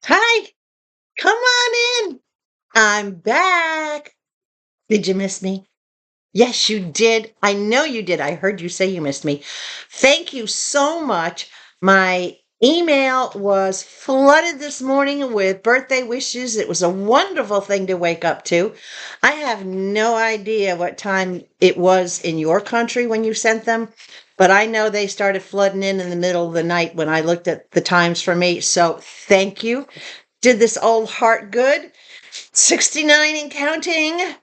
Hi, come on in. I'm back. Did you miss me? Yes, you did. I know you did. I heard you say you missed me. Thank you so much. My email was flooded this morning with birthday wishes. It was a wonderful thing to wake up to. I have no idea what time it was in your country when you sent them, but I know they started flooding in the middle of the night when I looked at the times for me. So thank you. Did this old heart good. 69 and counting.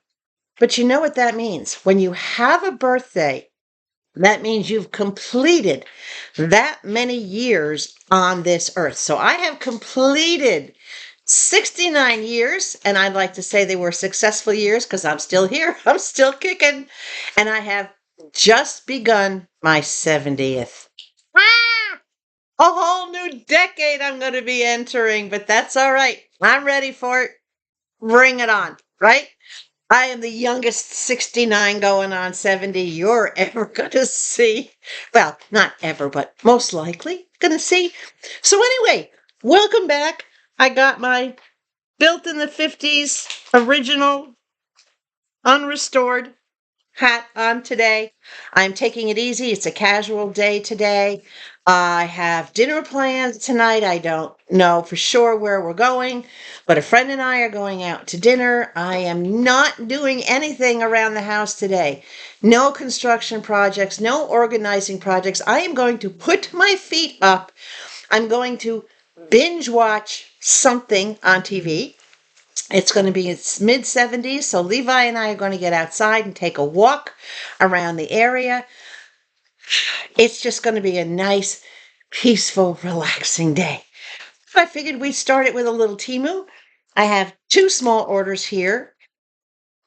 But you know what that means? When you have a birthday, that means you've completed that many years on this earth. So I have completed 69 years, and I'd like to say they were successful years because I'm still here. I'm still kicking. And I have just begun my 70th. Ah! A whole new decade I'm going to be entering, but that's all right. I'm ready for it. Bring it on, right? I am the youngest 69 going on 70 you're ever going to see. Well, not ever, but most likely going to see. So, anyway, welcome back. I got my built in the 50s original, unrestored hat on today. I'm taking it easy. It's a casual day today. I have dinner plans tonight. I don't know for sure where we're going, but a friend and I are going out to dinner. I am not doing anything around the house today. No construction projects, no organizing projects. I am going to put my feet up. I'm going to binge watch something on TV. It's going to be its mid 70s, so Levi and I are going to get outside and take a walk around the area. It's just going to be a nice, peaceful, relaxing day. I figured we'd start it with a little Timu. I have two small orders here,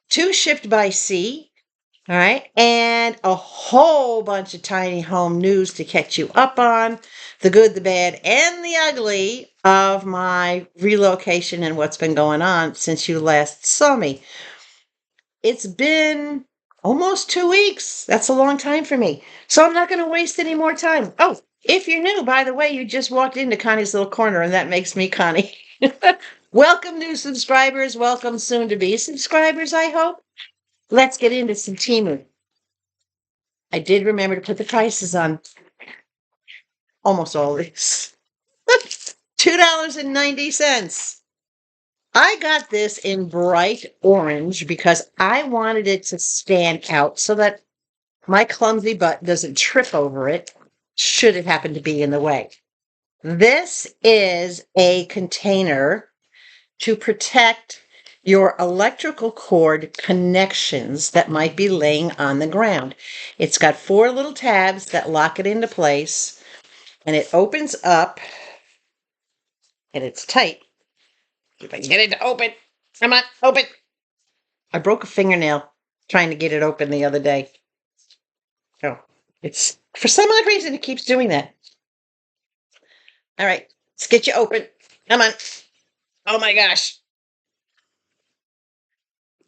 two shipped by sea, all right, and a whole bunch of tiny home news to catch you up on the good, the bad, and the ugly of my relocation and what's been going on since you last saw me. It's been almost 2 weeks. That's a long time for me. So I'm not going to waste any more time. Oh, if you're new, by the way, you just walked into Connie's little corner, and that makes me Connie. Welcome, new subscribers. Welcome, soon to be subscribers, I hope. Let's get into some Temu. I did remember to put the prices on almost all these. $2.90. I got this in bright orange because I wanted it to stand out so that my clumsy butt doesn't trip over it should it happen to be in the way. This is a container to protect your electrical cord connections that might be laying on the ground. It's got four little tabs that lock it into place, and it opens up, and it's tight. If I can get it to open. Come on, open. I broke a fingernail trying to get it open the other day. Oh, it's for some odd reason it keeps doing that. All right, let's get you open. Come on. Oh my gosh.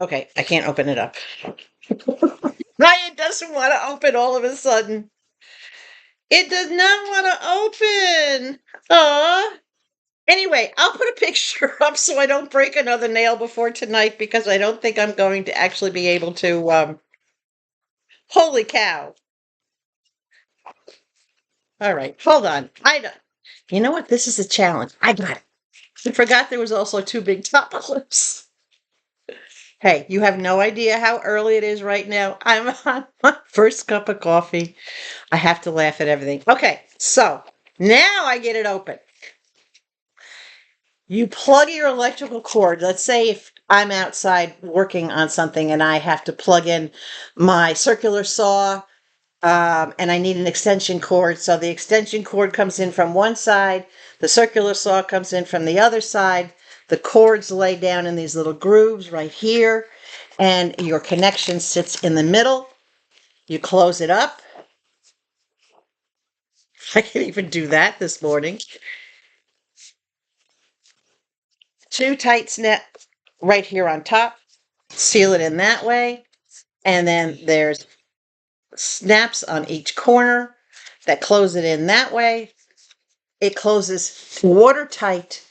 Okay, I can't open it up. Why it doesn't want to open all of a sudden. It does not want to open. Aw. Anyway, I'll put a picture up so I don't break another nail before tonight because I don't think I'm going to actually be able to. Holy cow. All right, hold on. I don't. You know what? This is a challenge. I got it. I forgot there was also two big top clips. Hey, you have no idea how early it is right now. I'm on my first cup of coffee. I have to laugh at everything. Okay, so now I get it open. You plug your electrical cord. Let's say if I'm outside working on something and I have to plug in my circular saw and I need an extension cord. So the extension cord comes in from one side, the circular saw comes in from the other side. The cords lay down in these little grooves right here, and your connection sits in the middle. You close it up. I can even do that this morning. Two tight snap right here on top. Seal it in that way. And then there's snaps on each corner that close it in that way. It closes watertight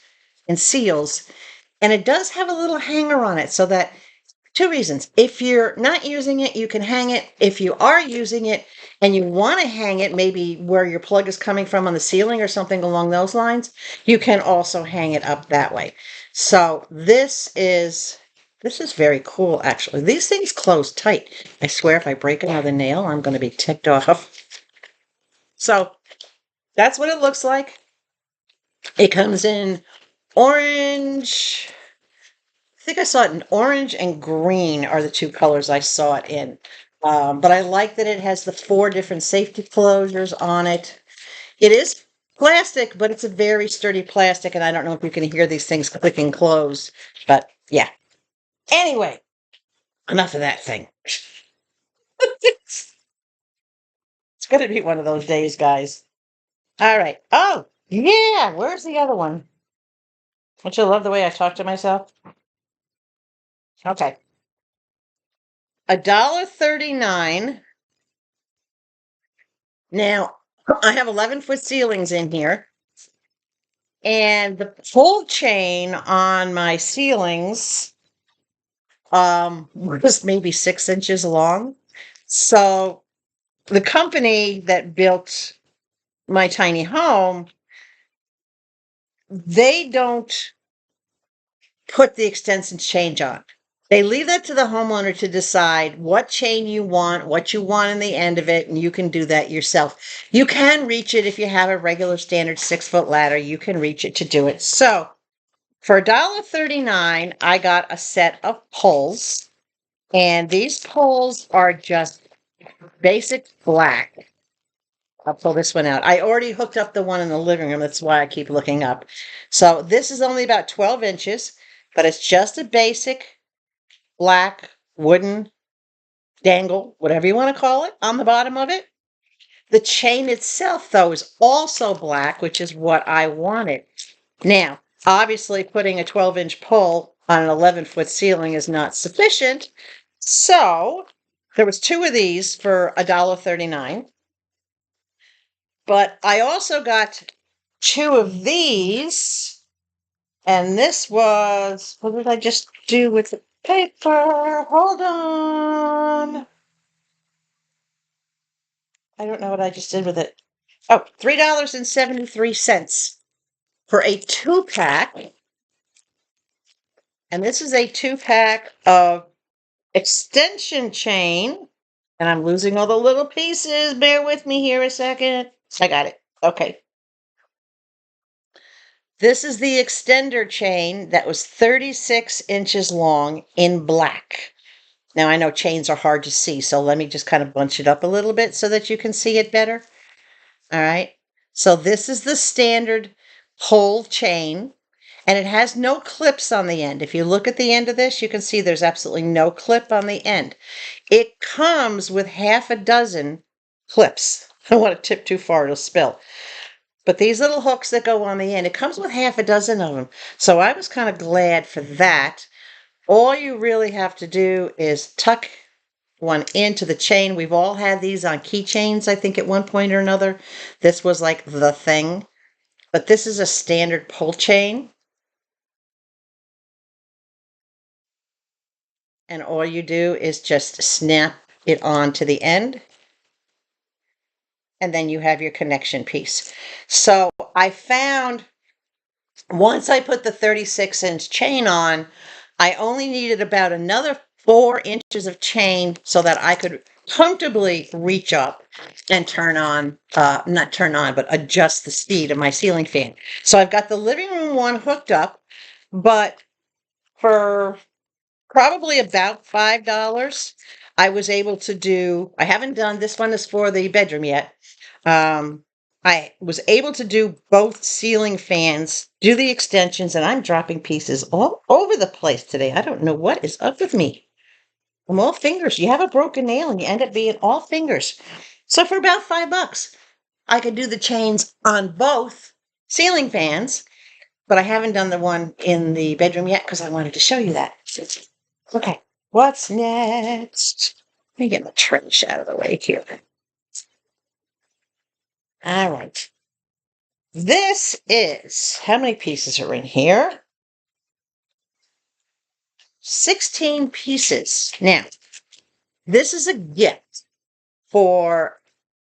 and seals. And it does have a little hanger on it so that two reasons. If you're not using it, you can hang it. If you are using it and you want to hang it, maybe where your plug is coming from on the ceiling or something along those lines, you can also hang it up that way. So this is very cool, actually. These things close tight. I swear if I break another nail, I'm going to be ticked off. So that's what it looks like. It comes in orange. I think I saw it in orange and green are the two colors I saw it in. But I like that it has the 4 different safety closures on it. It is plastic, but it's a very sturdy plastic, and I don't know if you can hear these things click and close, but yeah. Anyway, enough of that thing. It's going to be one of those days, guys. All right. Oh, yeah. Where's the other one? Don't you love the way I talk to myself? Okay. $1.39. Now, I have 11-foot ceilings in here, and the pull chain on my ceilings was maybe 6 inches long. So the company that built my tiny home, they don't put the extension chain on. They leave that to the homeowner to decide what chain you want, what you want in the end of it, and you can do that yourself. You can reach it if you have a regular standard 6-foot ladder. You can reach it to do it. So for $1.39, I got a set of poles, and these poles are just basic black. I'll pull this one out. I already hooked up the one in the living room. That's why I keep looking up. So this is only about 12 inches, but it's just a basic black wooden dangle, whatever you want to call it, on the bottom of it. The chain itself, though, is also black, which is what I wanted. Now, obviously, putting a 12-inch pole on an 11-foot ceiling is not sufficient. So there was 2 of these for $1.39. But I also got 2 of these. And this was, what did I just do with the paper? Hold on. I don't know what I just did with it. Oh, $3.73 for a 2-pack. And this is a 2-pack of extension chain. And I'm losing all the little pieces. Bear with me here a second. I got it. Okay. This is the extender chain that was 36 inches long in black. Now, I know chains are hard to see, so let me just kind of bunch it up a little bit so that you can see it better. All right. So this is the standard pole chain, and it has no clips on the end. If you look at the end of this, you can see there's absolutely no clip on the end. It comes with half a dozen clips. I don't want to tip too far, it'll spill. But these little hooks that go on the end, it comes with half a dozen of them. So I was kind of glad for that. All you really have to do is tuck one into the chain. We've all had these on keychains, I think, at one point or another. This was like the thing. But this is a standard pull chain. And all you do is just snap it on to the end. And then you have your connection piece. So I found once I put the 36-inch chain on, I only needed about another 4 inches of chain so that I could comfortably reach up and turn on, not turn on, but adjust the speed of my ceiling fan. So I've got the living room one hooked up, but for probably about $5, I was able to do, I haven't done, this one is for the bedroom yet. I was able to do both ceiling fans, do the extensions, and I'm dropping pieces all over the place today. I don't know what is up with me. I'm all fingers. You have a broken nail and you end up being all fingers. So for about $5, I could do the chains on both ceiling fans, but I haven't done the one in the bedroom yet because I wanted to show you that. Okay, what's next? Let me get my trash out of the way here. All right. this is, how many pieces are in here? 16 pieces. Now, this is a gift for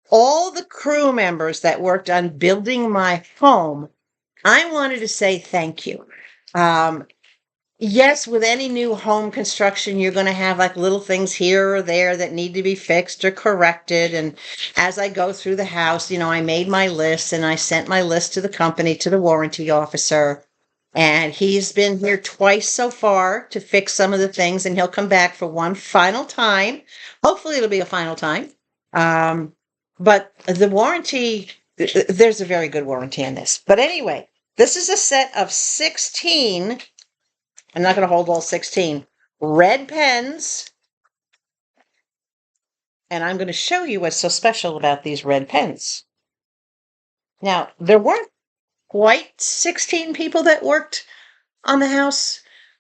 all the crew members that worked on building my home. I wanted to say thank you. Um, Yes, with any new home construction, you're going to have like little things here or there that need to be fixed or corrected. And as I go through the house, I made my list and I sent my list to the company, to the warranty officer. And he's been here twice so far to fix some of the things, and he'll come back for one final time. Hopefully, it'll be a final time. Um, but the warranty, there's a very good warranty on this. But anyway, this is a set of 16. I'm not going to hold all 16 red pens, and I'm going to show you what's so special about these red pens. Now, there weren't quite 16 people that worked on the house,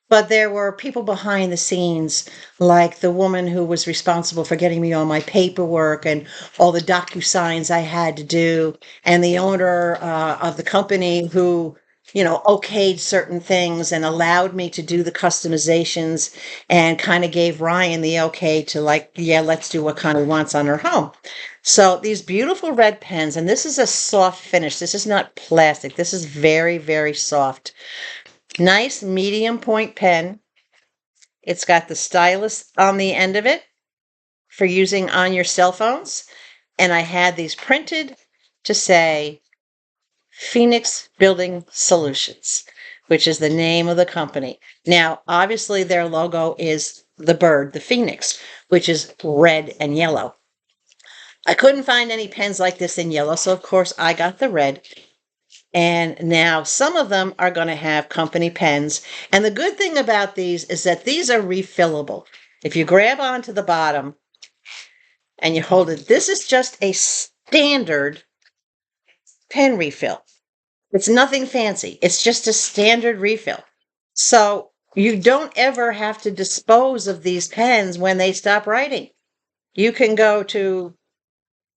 but there were people behind the scenes, like the woman who was responsible for getting me all my paperwork and all the DocuSigns I had to do, and the owner of the company who okayed certain things and allowed me to do the customizations and kind of gave Ryan the okay to, like, yeah, let's do what Konnee wants on her home. So these beautiful red pens, and this is a soft finish. This is not plastic. This is very, very soft. Nice medium point pen. It's got the stylus on the end of it for using on your cell phones. And I had these printed to say Phoenix Building Solutions, which is the name of the company. Now, obviously, their logo is the bird, the phoenix, which is red and yellow. I couldn't find any pens like this in yellow, so of course I got the red. And now some of them are going to have company pens. And the good thing about these is that these are refillable. If you grab onto the bottom and you hold it, this is just a standard pen refill. It's nothing fancy. It's just a standard refill. So you don't ever have to dispose of these pens when they stop writing. You can go to,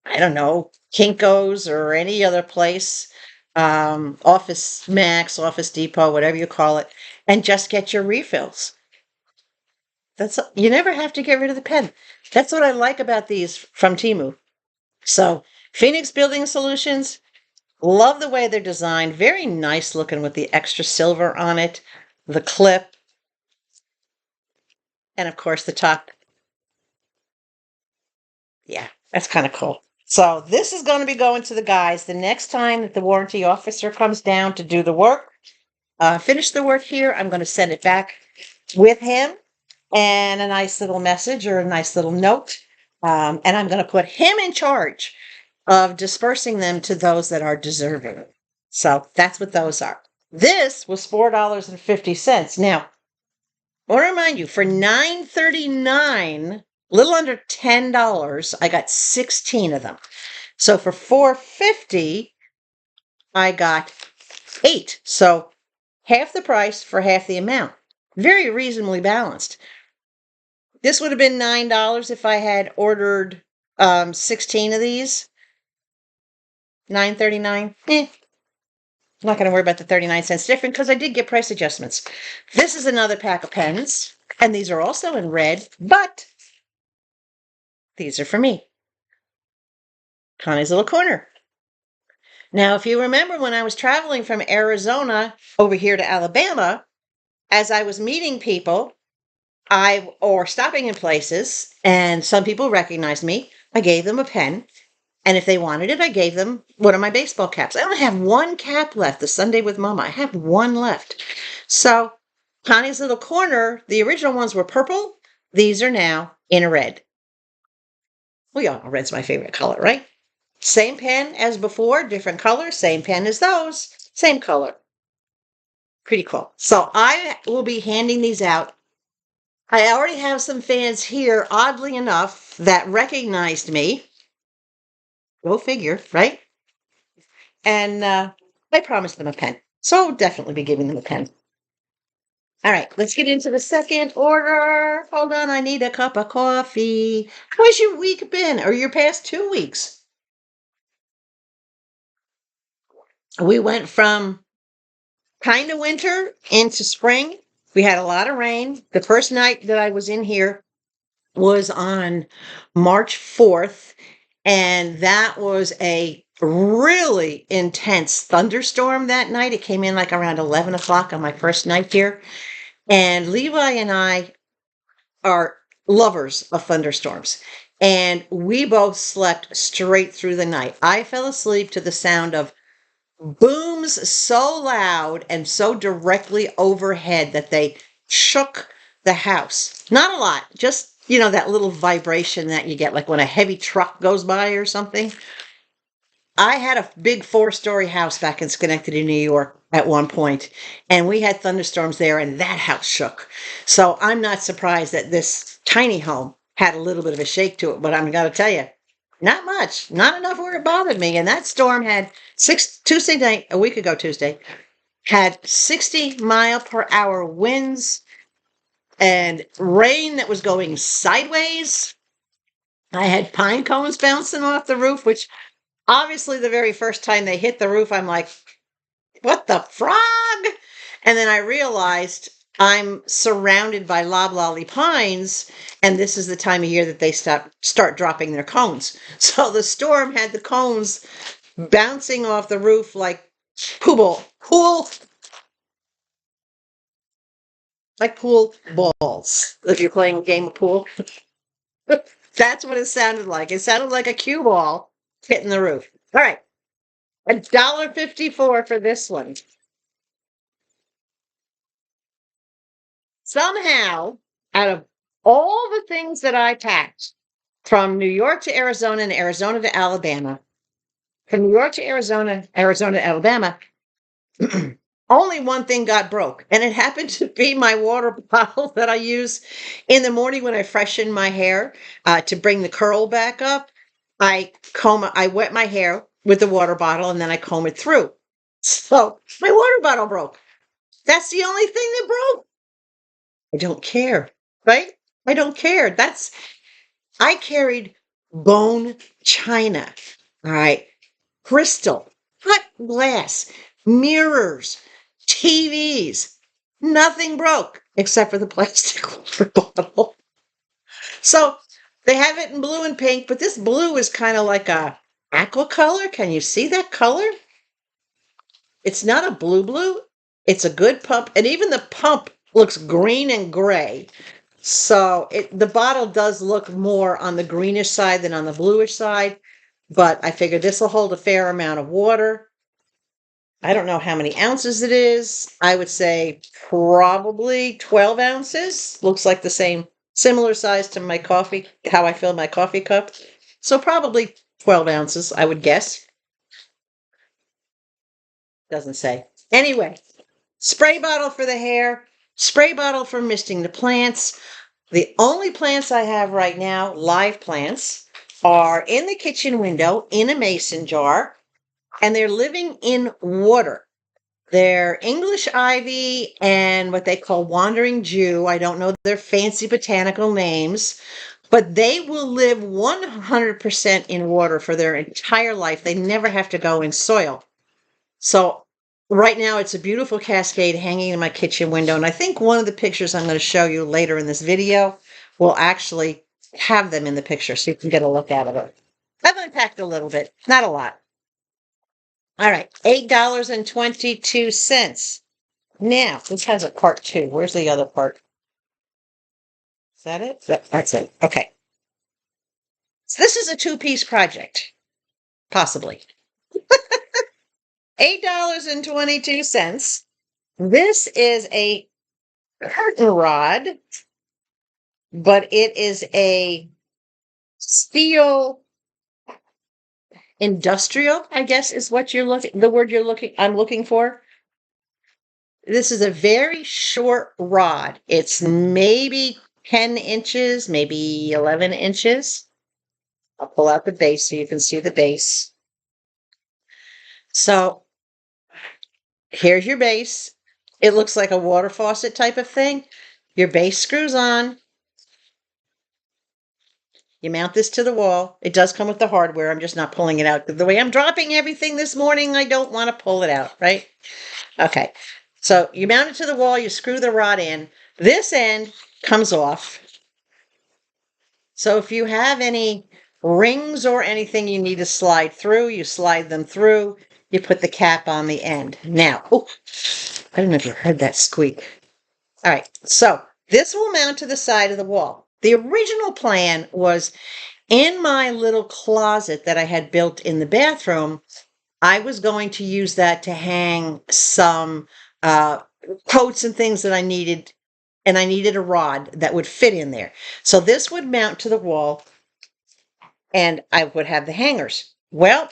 I don't know, Kinko's or any other place, Office Max, Office Depot, whatever you call it, and just get your refills. You never have to get rid of the pen. That's what I like about these from Temu. So Phoenix Building Solutions, love the way they're designed. Very nice looking with the extra silver on it, the clip, and of course the top. Yeah, that's kind of cool. So this is going to be going to the guys the next time that the warranty officer comes down to do the work. Finish the work here. I'm going to send it back with him and a nice little message or a nice little note. And I'm going to put him in charge of dispersing them to those that are deserving. So that's what those are. This was $4.50. Now, I want to remind you, for $9.39, a little under $10, I got 16 of them. So for $4.50, I got 8. So half the price for half the amount. Very reasonably balanced. This would have been $9 if I had ordered 16 of these. $9.39. I'm not going to worry about the 39 cents difference because I did get price adjustments. This is another pack of pens, and these are also in red, but these are for me. Konnee's Little Corner. Now, if you remember when I was traveling from Arizona over here to Alabama, as I was meeting people, or stopping in places, and some people recognized me, I gave them a pen. And if they wanted it, I gave them one of my baseball caps. I only have one cap left, the Sunday with Mama. I have one left. So Konnee's Little Corner, the original ones were purple. These are now in red. We all know red's my favorite color, right? Same pen as before, different color. Same pen as those, same color. Pretty cool. So I will be handing these out. I already have some fans here, oddly enough, that recognized me. Go figure, right? And I promised them a pen. So I'll definitely be giving them a pen. All right, let's get into the second order. Hold on, I need a cup of coffee. How's your week been, or your past 2 weeks? We went from kind of winter into spring. We had a lot of rain. The first night that I was in here was on March 4th, and that was a really intense thunderstorm that night. It came in like around 11 o'clock on my first night here. And Levi and I are lovers of thunderstorms. And we both slept straight through the night. I fell asleep to the sound of booms so loud and so directly overhead that they shook the house. Not a lot, just, that little vibration that you get, like when a heavy truck goes by or something. I had a big 4-story house back in Schenectady, New York at one point, and we had thunderstorms there, and that house shook. So I'm not surprised that this tiny home had a little bit of a shake to it, but I'm going to tell you, not much, not enough where it bothered me. And that storm had Tuesday night, a week ago Tuesday, had 60-mile-per-hour winds and rain that was going sideways. I had pine cones bouncing off the roof, which obviously the very first time they hit the roof, I'm like, what the frog? And then I realized I'm surrounded by loblolly pines, and this is the time of year that they start dropping their cones. So the storm had the cones bouncing off the roof like pool balls. If you're playing a game of pool, that's what it sounded like. It sounded like a cue ball hitting the roof. All right, $1.54 for this one. Somehow, out of all the things that I packed from New York to Arizona and Arizona to Alabama, from New York to Arizona, Arizona to Alabama, only one thing got broke. And it happened to be my water bottle that I use in the morning when I freshen my hair to bring the curl back up. I wet my hair with the water bottle and then I comb it through. So my water bottle broke. That's the only thing that broke. I don't care, right? I don't care. I carried bone china, all right, crystal, cut glass, mirrors, TVs. Nothing broke except for the plastic water bottle. So they have it in blue and pink, but this blue is kind of like a aqua color. Can you see that color? It's not a blue. It's a good pump. And even the pump looks green and gray. So the bottle does look more on the greenish side than on the bluish side. But I figured this will hold a fair amount of water. I don't know how many ounces it is. I would say probably 12 ounces. Looks like the similar size to my coffee, how I fill my coffee cup. So probably 12 ounces, I would guess. Doesn't say. Anyway, spray bottle for the hair, spray bottle for misting the plants. The only plants I have right now, live plants, are in the kitchen window in a mason jar, and they're living in water. They're English ivy and what they call wandering Jew. I don't know their fancy botanical names, but they will live 100% in water for their entire life. They never have to go in soil. So right now it's a beautiful cascade hanging in my kitchen window. And I think one of the pictures I'm going to show you later in this video will actually have them in the picture so you can get a look out of it. I've unpacked a little bit, not a lot. All right, $8.22. Now, this has a part 2. Where's the other part? Is that it? That's it. Okay. So this is a 2-piece project, possibly. $8.22. This is a curtain rod, but it is a steel industrial, I guess is what I'm looking for. This is a very short rod. It's maybe 10 inches, maybe 11 inches. I'll pull out the base so you can see the base. So here's your base. It looks like a water faucet type of thing. Your base screws on. You mount this to the wall. It does come with the hardware. I'm just not pulling it out. The way I'm dropping everything this morning, I don't want to pull it out, right? Okay. So you mount it to the wall, you screw the rod in. This end comes off. So if you have any rings or anything you need to slide through, you slide them through. You put the cap on the end. Now, oh, I don't know if you heard that squeak. All right, so this will mount to the side of the wall. The original plan was in my little closet that I had built in the bathroom, I was going to use that to hang some coats and things that I needed, and I needed a rod that would fit in there. So this would mount to the wall, and I would have the hangers. Well,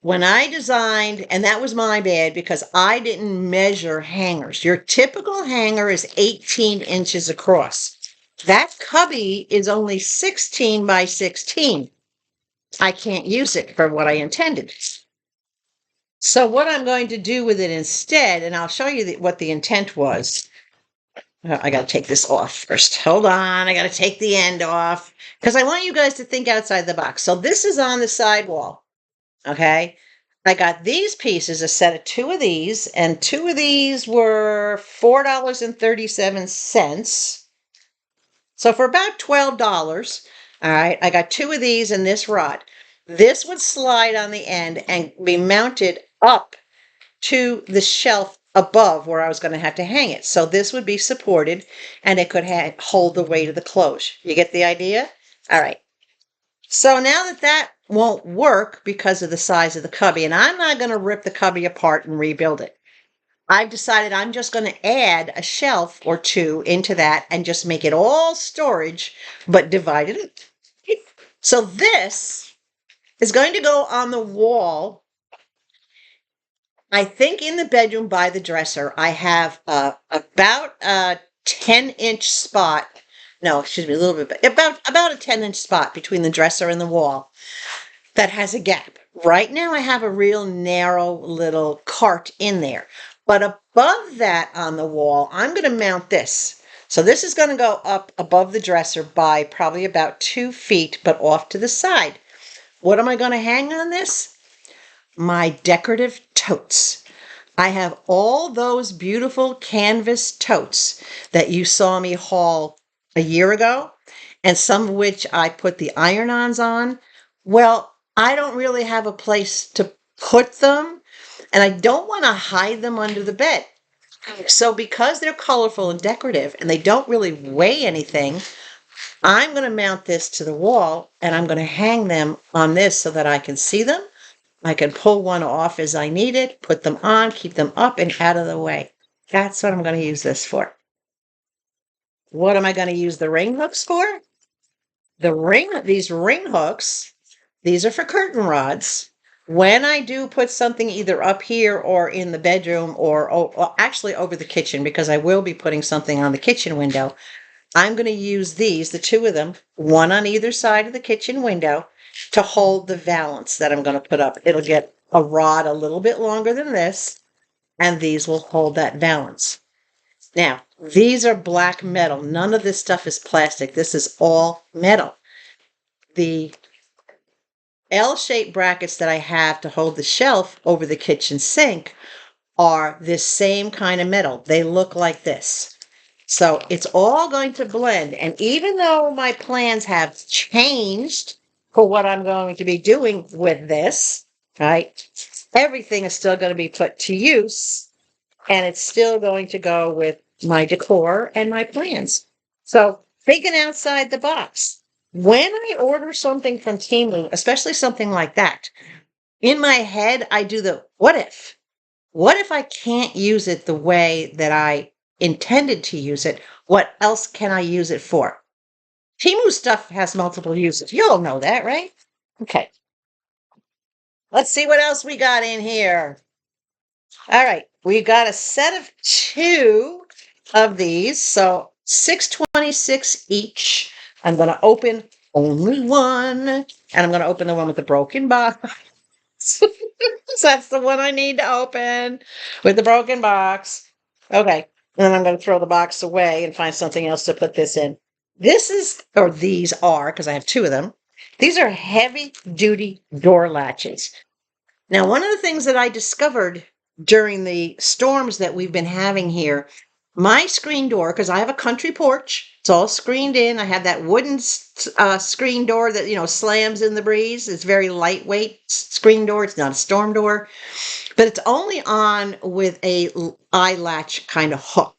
when I designed, and that was my bad because I didn't measure hangers. Your typical hanger is 18 inches across. That cubby is only 16 by 16. I can't use it for what I intended. So what I'm going to do with it instead, and I'll show you what the intent was. I got to take this off first. Hold on. I got to take the end off because I want you guys to think outside the box. So this is on the sidewall. Okay. I got these pieces, a set of two of these, and two of these were $4.37. So for about $12, all right, I got two of these and this rod. This would slide on the end and be mounted up to the shelf above where I was going to have to hang it. So this would be supported and it could hold the weight of the clothes. You get the idea? All right. So now that won't work because of the size of the cubby, and I'm not going to rip the cubby apart and rebuild it. I've decided I'm just going to add a shelf or two into that and just make it all storage, but divided it. So this is going to go on the wall. I think in the bedroom by the dresser, I have about a 10-inch spot. No, excuse me, a little bit, about a 10-inch spot between the dresser and the wall that has a gap. Right now, I have a real narrow little cart in there. But above that on the wall, I'm going to mount this. So this is going to go up above the dresser by probably about 2 feet, but off to the side. What am I going to hang on this? My decorative totes. I have all those beautiful canvas totes that you saw me haul a year ago, and some of which I put the iron-ons on. Well, I don't really have a place to put them, and I don't want to hide them under the bed. So because they're colorful and decorative, and they don't really weigh anything, I'm going to mount this to the wall, and I'm going to hang them on this so that I can see them. I can pull one off as I need it, put them on, keep them up and out of the way. That's what I'm going to use this for. What am I going to use the ring hooks for? These ring hooks, these are for curtain rods. When I do put something either up here or in the bedroom or actually over the kitchen, because I will be putting something on the kitchen window, I'm going to use these, the two of them, one on either side of the kitchen window, to hold the valance that I'm going to put up. It'll get a rod a little bit longer than this, and these will hold that valance. Now, these are black metal. None of this stuff is plastic. This is all metal. The L-shaped brackets that I have to hold the shelf over the kitchen sink are this same kind of metal. They look like this. So it's all going to blend. And even though my plans have changed for what I'm going to be doing with this, right, everything is still going to be put to use, and it's still going to go with my decor and my plans. So thinking outside the box. When I order something from Temu, especially something like that, in my head, I do the what if? What if I can't use it the way that I intended to use it? What else can I use it for? Temu stuff has multiple uses. You all know that, right? Okay. Let's see what else we got in here. All right. We got a set of 2 of these. So 626 each. I'm going to open only one. And I'm going to open the one with the broken box. So that's the one I need to open with the broken box. Okay. And then I'm going to throw the box away and find something else to put this in. these are, because I have two of them, these are heavy duty door latches. Now, one of the things that I discovered during the storms that we've been having here, my screen door, because I have a country porch, it's all screened in. I have that wooden screen door that, slams in the breeze. It's very lightweight screen door. It's not a storm door, but it's only on with a eye latch kind of hook.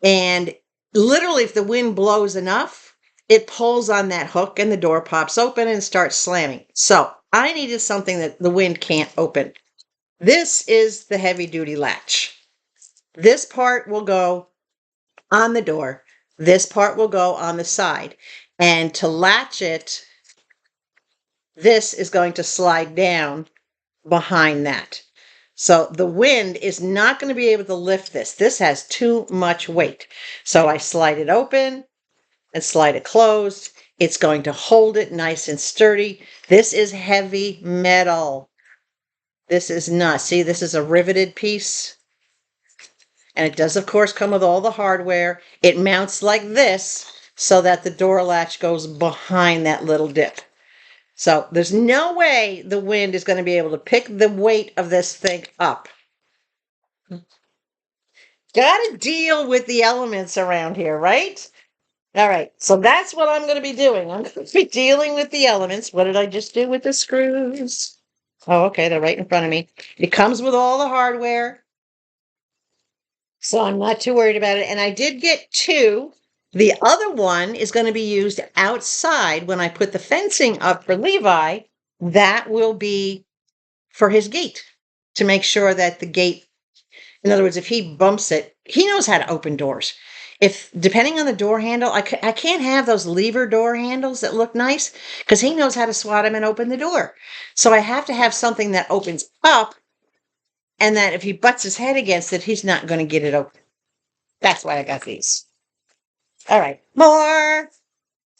And literally, if the wind blows enough, it pulls on that hook and the door pops open and starts slamming. So I needed something that the wind can't open. This is the heavy duty latch. This part will go on the door. This part will go on the side. And to latch it, this is going to slide down behind that. So the wind is not going to be able to lift this. This has too much weight. So I slide it open and slide it closed. It's going to hold it nice and sturdy. This is heavy metal. This is not. See, this is a riveted piece. And it does, of course, come with all the hardware. It mounts like this so that the door latch goes behind that little dip. So there's no way the wind is going to be able to pick the weight of this thing up. Got to deal with the elements around here, right? All right, so that's what I'm going to be doing. I'm going to be dealing with the elements. What did I just do with the screws? Oh, okay, they're right in front of me. It comes with all the hardware, so I'm not too worried about it. And I did get two. The other one is going to be used outside when I put the fencing up for Levi. That will be for his gate, to make sure that the gate, in other words, if he bumps it, he knows how to open doors. If, depending on the door handle, I can't have those lever door handles that look nice, because he knows how to swat them and open the door. So I have to have something that opens up, and that if he butts his head against it, he's not going to get it open. That's why I got these. All right, more.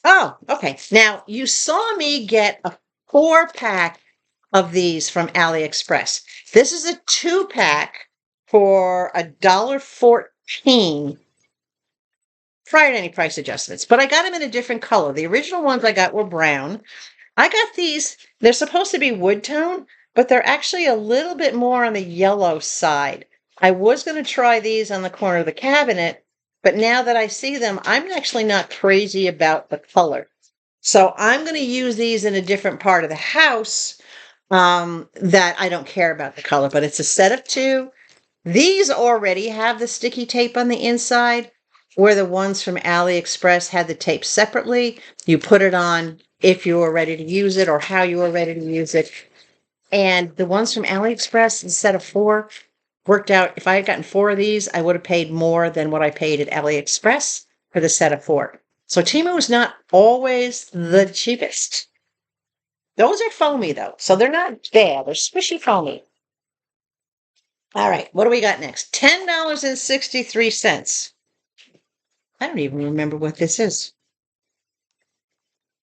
Oh, okay. Now, you saw me get a 4-pack of these from AliExpress. This is a 2-pack for $1.14. Prior to any price adjustments, but I got them in a different color. The original ones I got were brown. I got these, they're supposed to be wood tone, but they're actually a little bit more on the yellow side. I was going to try these on the corner of the cabinet, but now that I see them, I'm actually not crazy about the color. So I'm going to use these in a different part of the house that I don't care about the color, but it's a set of 2. These already have the sticky tape on the inside, where the ones from AliExpress had the tape separately. You put it on if you were ready to use it or how you were ready to use it. And the ones from AliExpress, instead of 4, worked out. If I had gotten 4 of these, I would have paid more than what I paid at AliExpress for the set of 4. So Temu is not always the cheapest. Those are foamy, though, so they're not bad. They're squishy foamy. All right, what do we got next? $10.63. I don't even remember what this is.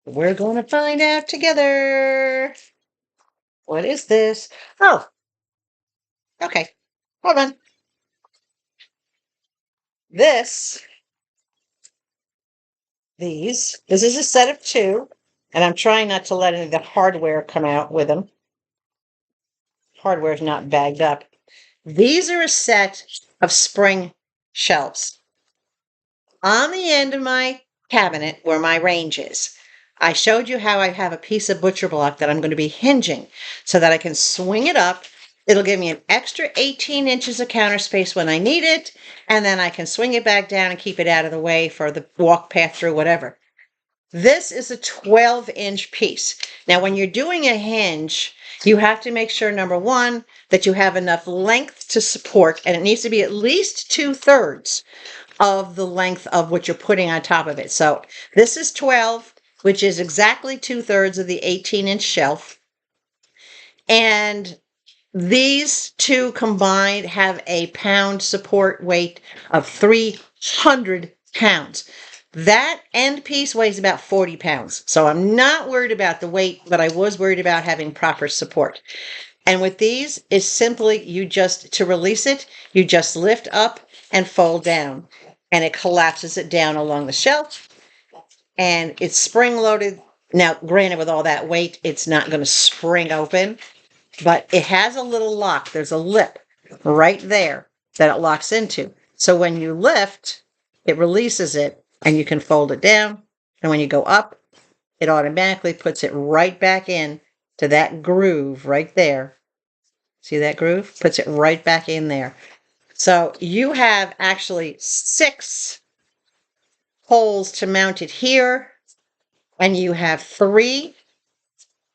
We're going to find out together. What is this? Oh, okay. Hold on. This is a set of 2, and I'm trying not to let any of the hardware come out with them. Hardware is not bagged up. These are a set of spring shelves. On the end of my cabinet where my range is, I showed you how I have a piece of butcher block that I'm going to be hinging so that I can swing it up. It'll give me an extra 18 inches of counter space when I need it, and then I can swing it back down and keep it out of the way for the walk path through whatever. This is a 12-inch piece. Now, when you're doing a hinge, you have to make sure, number one, that you have enough length to support, and it needs to be at least 2/3 of the length of what you're putting on top of it. So this is 12, which is exactly 2/3 of the 18-inch shelf. And these 2 combined have a pound support weight of 300 pounds. That end piece weighs about 40 pounds. So I'm not worried about the weight, but I was worried about having proper support. And with these, it's simply, to release it, you just lift up and fold down, and it collapses it down along the shelf. and it's spring loaded. Now, granted, with all that weight, it's not going to spring open, but it has a little lock. There's a lip right there that it locks into. So when you lift, it releases it and you can fold it down. And when you go up, it automatically puts it right back in to that groove right there. See that groove? Puts it right back in there. So you have actually 6 holes to mount it here, and you have 3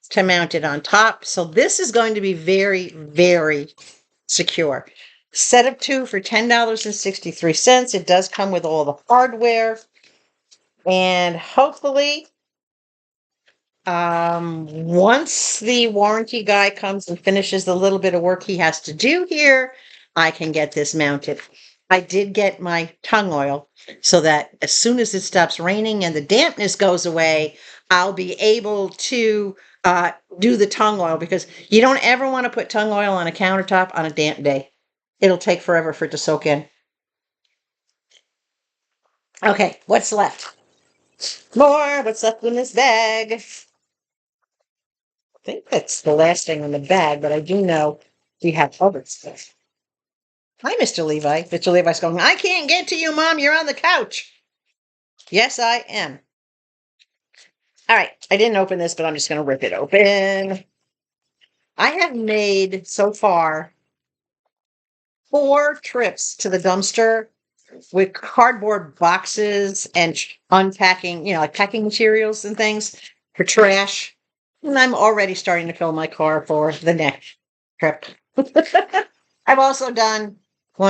to mount it on top. So this is going to be very, very secure. Set of 2 for $10.63. It does come with all the hardware, and hopefully once the warranty guy comes and finishes the little bit of work he has to do here, I can get this mounted. I did get my tung oil so that as soon as it stops raining and the dampness goes away, I'll be able to do the tung oil, because you don't ever want to put tung oil on a countertop on a damp day. It'll take forever for it to soak in. Okay, what's left? More. What's left in this bag? I think that's the last thing in the bag, but I do know we have other stuff. Hi, Mr. Levi. Mr. Levi's going, I can't get to you, Mom. You're on the couch. Yes, I am. All right. I didn't open this, but I'm just going to rip it open. I have made so far 4 trips to the dumpster with cardboard boxes and unpacking, like packing materials and things for trash. And I'm already starting to fill my car for the next trip. I've also done 2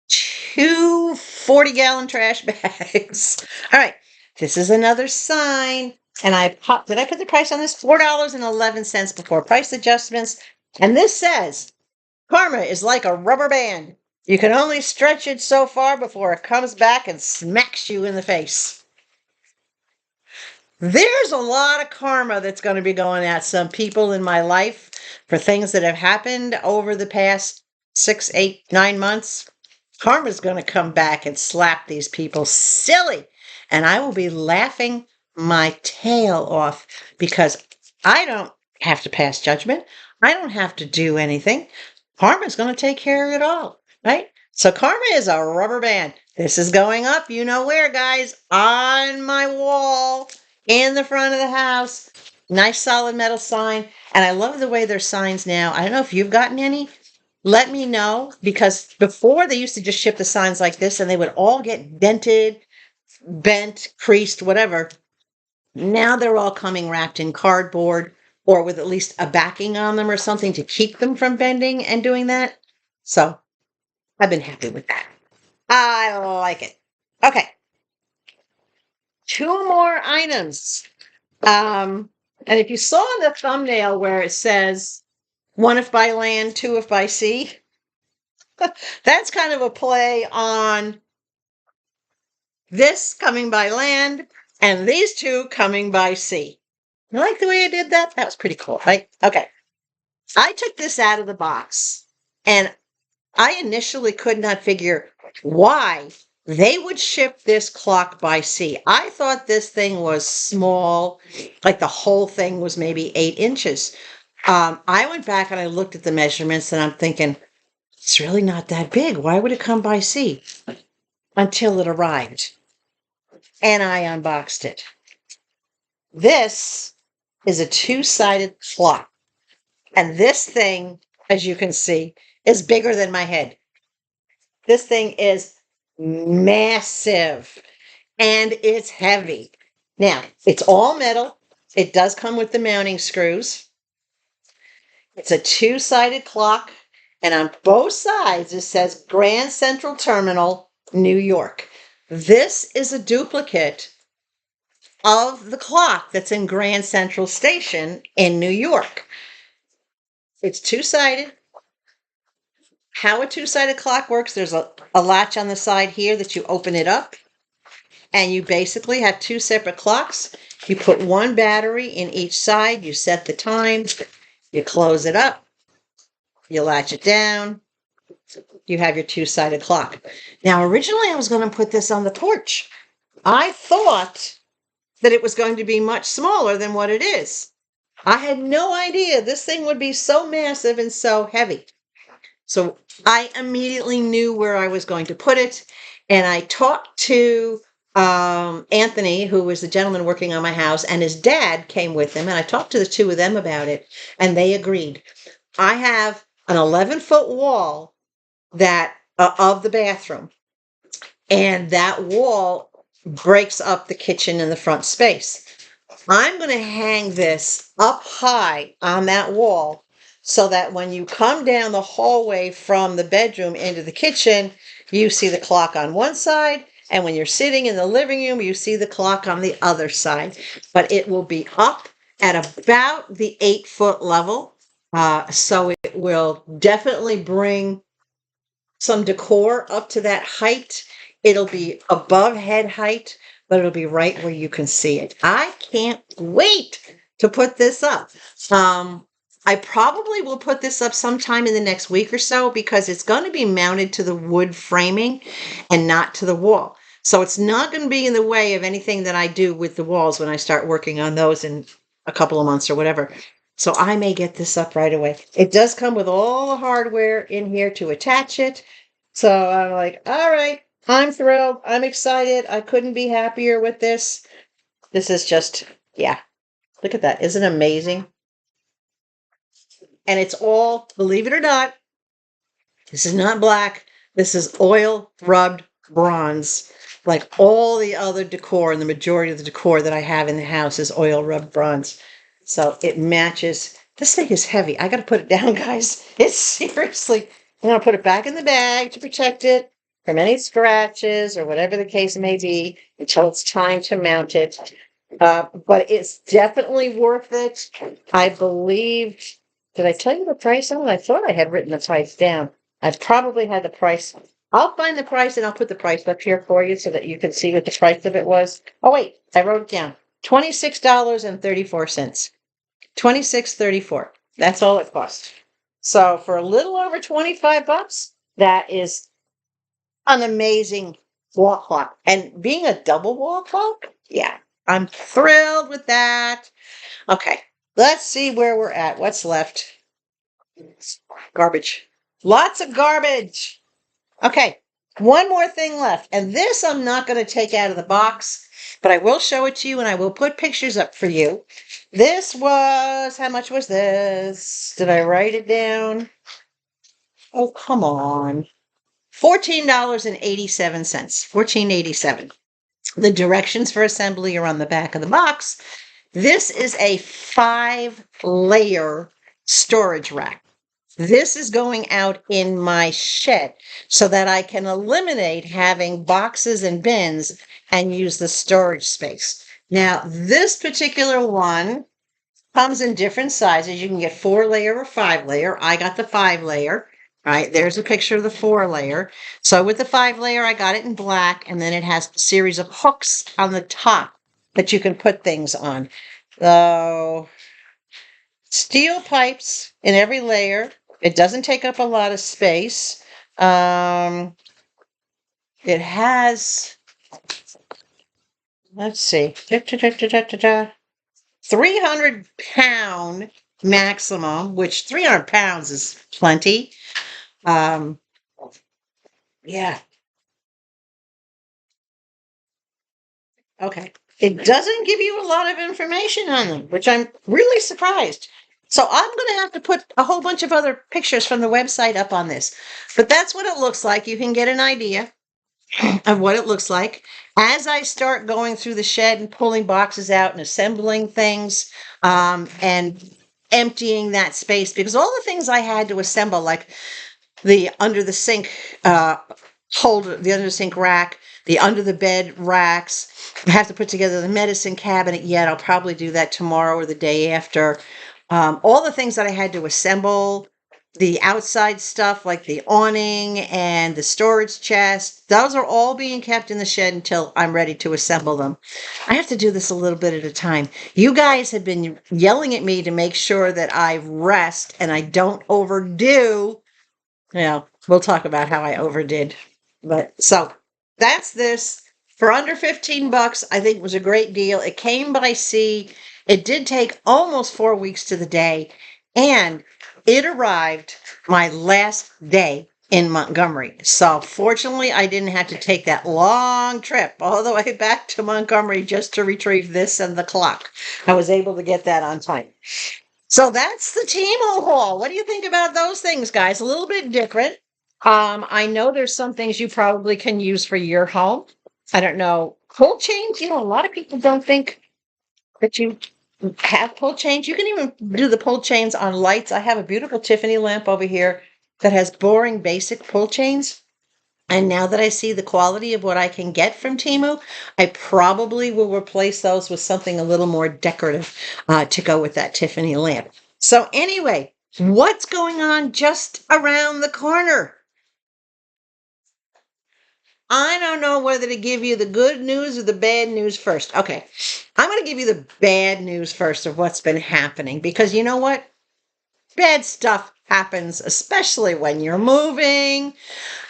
40-gallon trash bags. All right. This is another sign. And did I put the price on this? $4.11 before price adjustments. And this says, karma is like a rubber band. You can only stretch it so far before it comes back and smacks you in the face. There's a lot of karma that's going to be going at some people in my life for things that have happened over the past 6, 8, 9 months. Karma's going to come back and slap these people silly. And I will be laughing my tail off, because I don't have to pass judgment. I don't have to do anything. Karma's going to take care of it all, right? So karma is a rubber band. This is going up, you know where, guys, on my wall in the front of the house. Nice solid metal sign. And I love the way there's signs now. I don't know if you've gotten any. Let me know, because before they used to just ship the signs like this and they would all get dented, bent, creased, whatever. Now they're all coming wrapped in cardboard or with at least a backing on them or something to keep them from bending and doing that. So I've been happy with that. I like it. Okay. 2 more items. And if you saw the thumbnail where it says 1 if by land, 2 if by sea, that's kind of a play on this coming by land and these 2 coming by sea. You like the way I did that? That was pretty cool, right? Okay. I took this out of the box, and I initially could not figure why they would ship this clock by sea. I thought this thing was small, like the whole thing was maybe 8 inches. I went back and I looked at the measurements, and I'm thinking, it's really not that big. Why would it come by sea? Until it arrived, and I unboxed it. This is a 2-sided clock. And this thing, as you can see, is bigger than my head. This thing is massive, and it's heavy. Now, it's all metal. It does come with the mounting screws. It's a 2-sided clock, and on both sides it says Grand Central Terminal, New York. This is a duplicate of the clock that's in Grand Central Station in New York. It's 2-sided. How a 2-sided clock works, there's a latch on the side here that you open it up, and you basically have 2 separate clocks. You put 1 battery in each side, you set the time, you close it up, you latch it down, you have your 2-sided clock. Now, originally I was going to put this on the porch. I thought that it was going to be much smaller than what it is. I had no idea this thing would be so massive and so heavy. So I immediately knew where I was going to put it. And I talked to Anthony, who was the gentleman working on my house, and his dad came with him. And I talked to the two of them about it, and they agreed. I have an 11-foot wall that of the bathroom, and that wall breaks up the kitchen and the front space. I'm going to hang this up high on that wall so that when you come down the hallway from the bedroom into the kitchen, you see the clock on one side, and when you're sitting in the living room, you see the clock on the other side. But it will be up at about the 8-foot level, so it will definitely bring some decor up to that height. It'll be above head height, but it'll be right where you can see it. I can't wait to put this up. I probably will put this up sometime in the next week or so because it's going to be mounted to the wood framing and not to the wall. So it's not going to be in the way of anything that I do with the walls when I start working on those in a couple of months or whatever. So I may get this up right away. It does come with all the hardware in here to attach it. So I'm like, all right, I'm thrilled. I'm excited. I couldn't be happier with this. This is just, yeah. Look at that. Isn't it amazing? And it's all, believe it or not, this is not black. This is oil rubbed bronze. Like all the other decor, and the majority of the decor that I have in the house is oil rubbed bronze. So it matches. This thing is heavy. I got to put it down, guys. It's seriously, I'm going to put it back in the bag to protect it from any scratches or whatever the case may be until it's time to mount it. But it's definitely worth it. I believe, did I tell you the price on it? I thought I had written the price down. I probably had the price. I'll find the price and I'll put the price up here for you so that you can see what the price of it was. Oh, wait, I wrote it down. $26.34. $26.34. That's all it cost. So for a little over $25, that is an amazing wall clock. And being a double wall clock, yeah, I'm thrilled with that. Okay, let's see where we're at. What's left? Garbage. Lots of garbage. Okay, one more thing left. And this I'm not going to take out of the box, but I will show it to you and I will put pictures up for you. This was, how much was this? Did I write it down? Oh, come on. $14.87. $14.87. The directions for assembly are on the back of the box. This is a 5-layer storage rack. This is going out in my shed so that I can eliminate having boxes and bins and use the storage space. Now, this particular one comes in different sizes. You can get 4-layer or 5-layer. I got the 5-layer. Right, there's a picture of the 4-layer. So with the 5-layer, I got it in black, and then it has a series of hooks on the top that you can put things on. So steel pipes in every layer. It doesn't take up a lot of space. It has, let's see, 300-pound maximum, which 300 pounds is plenty. Yeah. Okay. It doesn't give you a lot of information on them, which I'm really surprised. So I'm going to have to put a whole bunch of other pictures from the website up on this. But that's what it looks like. You can get an idea of what it looks like. As I start going through the shed and pulling boxes out and assembling things, and emptying that space, because all the things I had to assemble, like the under the sink holder, the under the sink rack, the under the bed racks. I have to put together the medicine cabinet yet. I'll probably do that tomorrow or the day after. All the things that I had to assemble, the outside stuff like the awning and the storage chest, those are all being kept in the shed until I'm ready to assemble them. I have to do this a little bit at a time. You guys have been yelling at me to make sure that I rest and I don't overdo. We'll talk about how I overdid. But so that's this For under 15 bucks, I think it was a great deal. It came by sea. It did take almost 4 weeks to the day, and it arrived my last day in Montgomery. So fortunately, I didn't have to take that long trip all the way back to Montgomery just to retrieve this and the clock. I was able to get that on time. So that's the Timo haul. What do you think about those things, guys? A little bit different. I know there's some things you probably can use for your home. I don't know. Pull chains, a lot of people don't think that you have pull chains. You can even do the pull chains on lights. I have a beautiful Tiffany lamp over here that has boring basic pull chains. And now that I see the quality of what I can get from Temu, I probably will replace those with something a little more decorative to go with that Tiffany lamp. So anyway, what's going on just around the corner? I don't know whether to give you the good news or the bad news first. Okay, I'm going to give you the bad news first of what's been happening, because you know what? Bad stuff happens, especially when you're moving.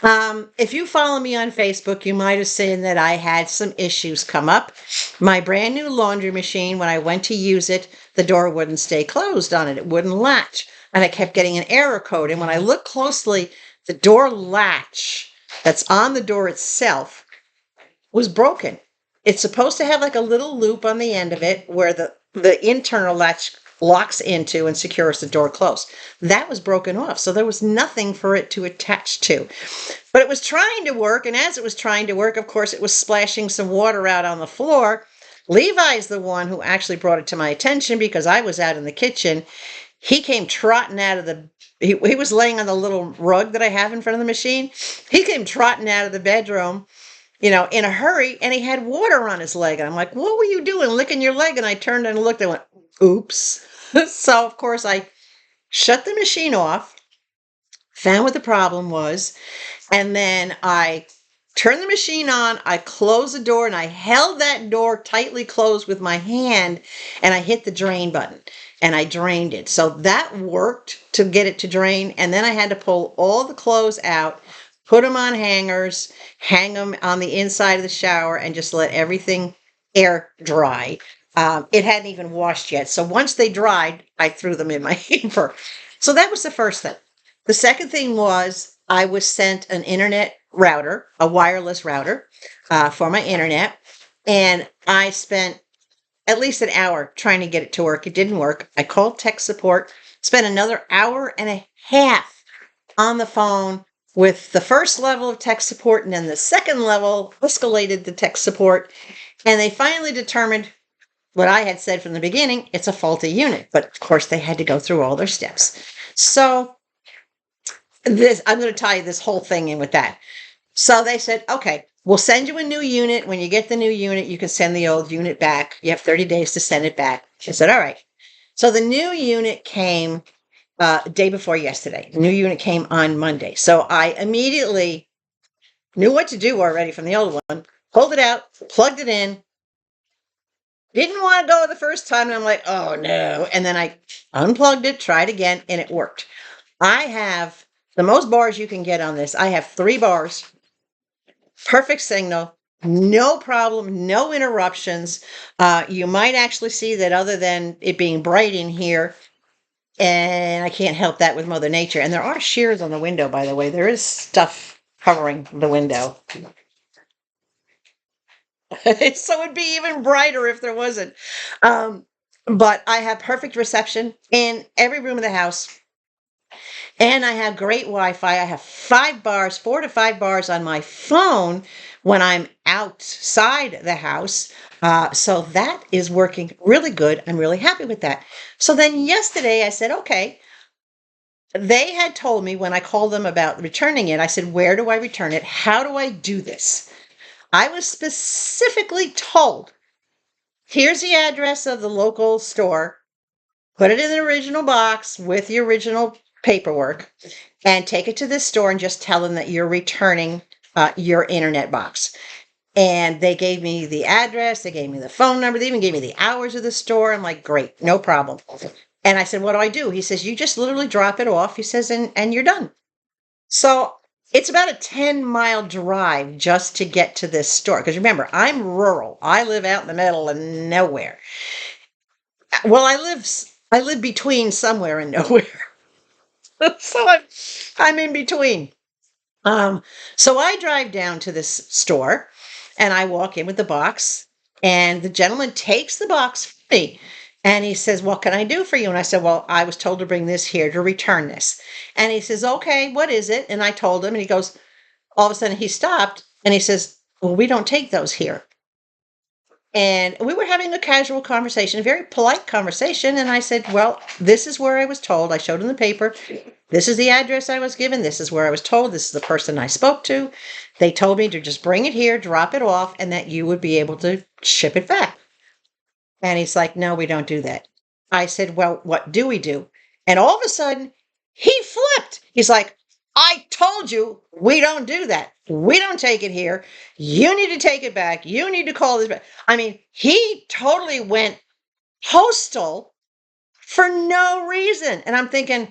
If you follow me on Facebook, you might have seen that I had some issues come up. My brand new laundry machine, when I went to use it, the door wouldn't stay closed on it. It wouldn't latch. And I kept getting an error code. And when I looked closely, the door latch that's on the door itself was broken. It's supposed to have like a little loop on the end of it where the internal latch locks into and secures the door closed. That was broken off, so there was nothing for it to attach to. But it was trying to work, and as it was trying to work, of course, it was splashing some water out on the floor. Levi's the one who actually brought it to my attention because I was out in the kitchen. He came trotting out of he was laying on the little rug that I have in front of the machine. He came trotting out of the bedroom, in a hurry, and he had water on his leg. And I'm like, what were you doing, licking your leg? And I turned and looked and went, oops. So, of course, I shut the machine off, found what the problem was, and then I turned the machine on, I closed the door, and I held that door tightly closed with my hand, and I hit the drain button, and I drained it. So that worked to get it to drain, and then I had to pull all the clothes out, put them on hangers, hang them on the inside of the shower, and just let everything air dry. It hadn't even washed yet. So once they dried, I threw them in my hamper. So that was the first thing. The second thing was I was sent an internet router, a wireless router for my internet. And I spent at least an hour trying to get it to work. It didn't work. I called tech support, spent another hour and a half on the phone with the first level of tech support, and then the second level escalated to tech support. And they finally determined what I had said from the beginning, it's a faulty unit. But of course, they had to go through all their steps. So I'm going to tie this whole thing in with that. So they said, okay, we'll send you a new unit. When you get the new unit, you can send the old unit back. You have 30 days to send it back. I said, all right. So the new unit came day before yesterday. The new unit came on Monday. So I immediately knew what to do already from the old one, pulled it out, plugged it in. Didn't want to go the first time, and I'm like, oh no. And then I unplugged it, tried again, and it worked. I have the most bars you can get on this. I have 3 bars, perfect signal, no problem, no interruptions. You might actually see that other than it being bright in here, and I can't help that with Mother Nature. And there are shears on the window, by the way. There is stuff covering the window. So it'd be even brighter if there wasn't. But I have perfect reception in every room of the house. And I have great Wi-Fi. I have 4 to 5 bars on my phone when I'm outside the house. So that is working really good. I'm really happy with that. So then yesterday I said, okay, they had told me when I called them about returning it, I said, where do I return it? How do I do this? I was specifically told, here's the address of the local store, put it in the original box with the original paperwork, and take it to this store and just tell them that you're returning your internet box. And they gave me the address, they gave me the phone number, they even gave me the hours of the store. I'm like, great, no problem. And I said, what do I do? He says, you just literally drop it off, he says, and you're done. So It's about a 10-mile drive just to get to this store. Because remember, I'm rural. I live out in the middle of nowhere. Well, I live between somewhere and nowhere. So I'm in between. Um, so I drive down to this store and I walk in with the box, and the gentleman takes the box from me and he says, "What can I do for you?" And I said, "Well, I was told to bring this here to return this." And he says, "Okay, what is it?" And I told him, and he goes, all of a sudden he stopped and he says, "Well, we don't take those here." And we were having a casual conversation, a very polite conversation. And I said, "Well, this is where I was told." I showed him the paper. "This is the address I was given. This is where I was told. This is the person I spoke to. They told me to just bring it here, drop it off, and that you would be able to ship it back." And he's like, "No, we don't do that." I said, "Well, what do we do?" And all of a sudden, he flipped. He's like, "I told you we don't do that. We don't take it here. You need to take it back. You need to call this back." I mean, he totally went postal for no reason. And I'm thinking,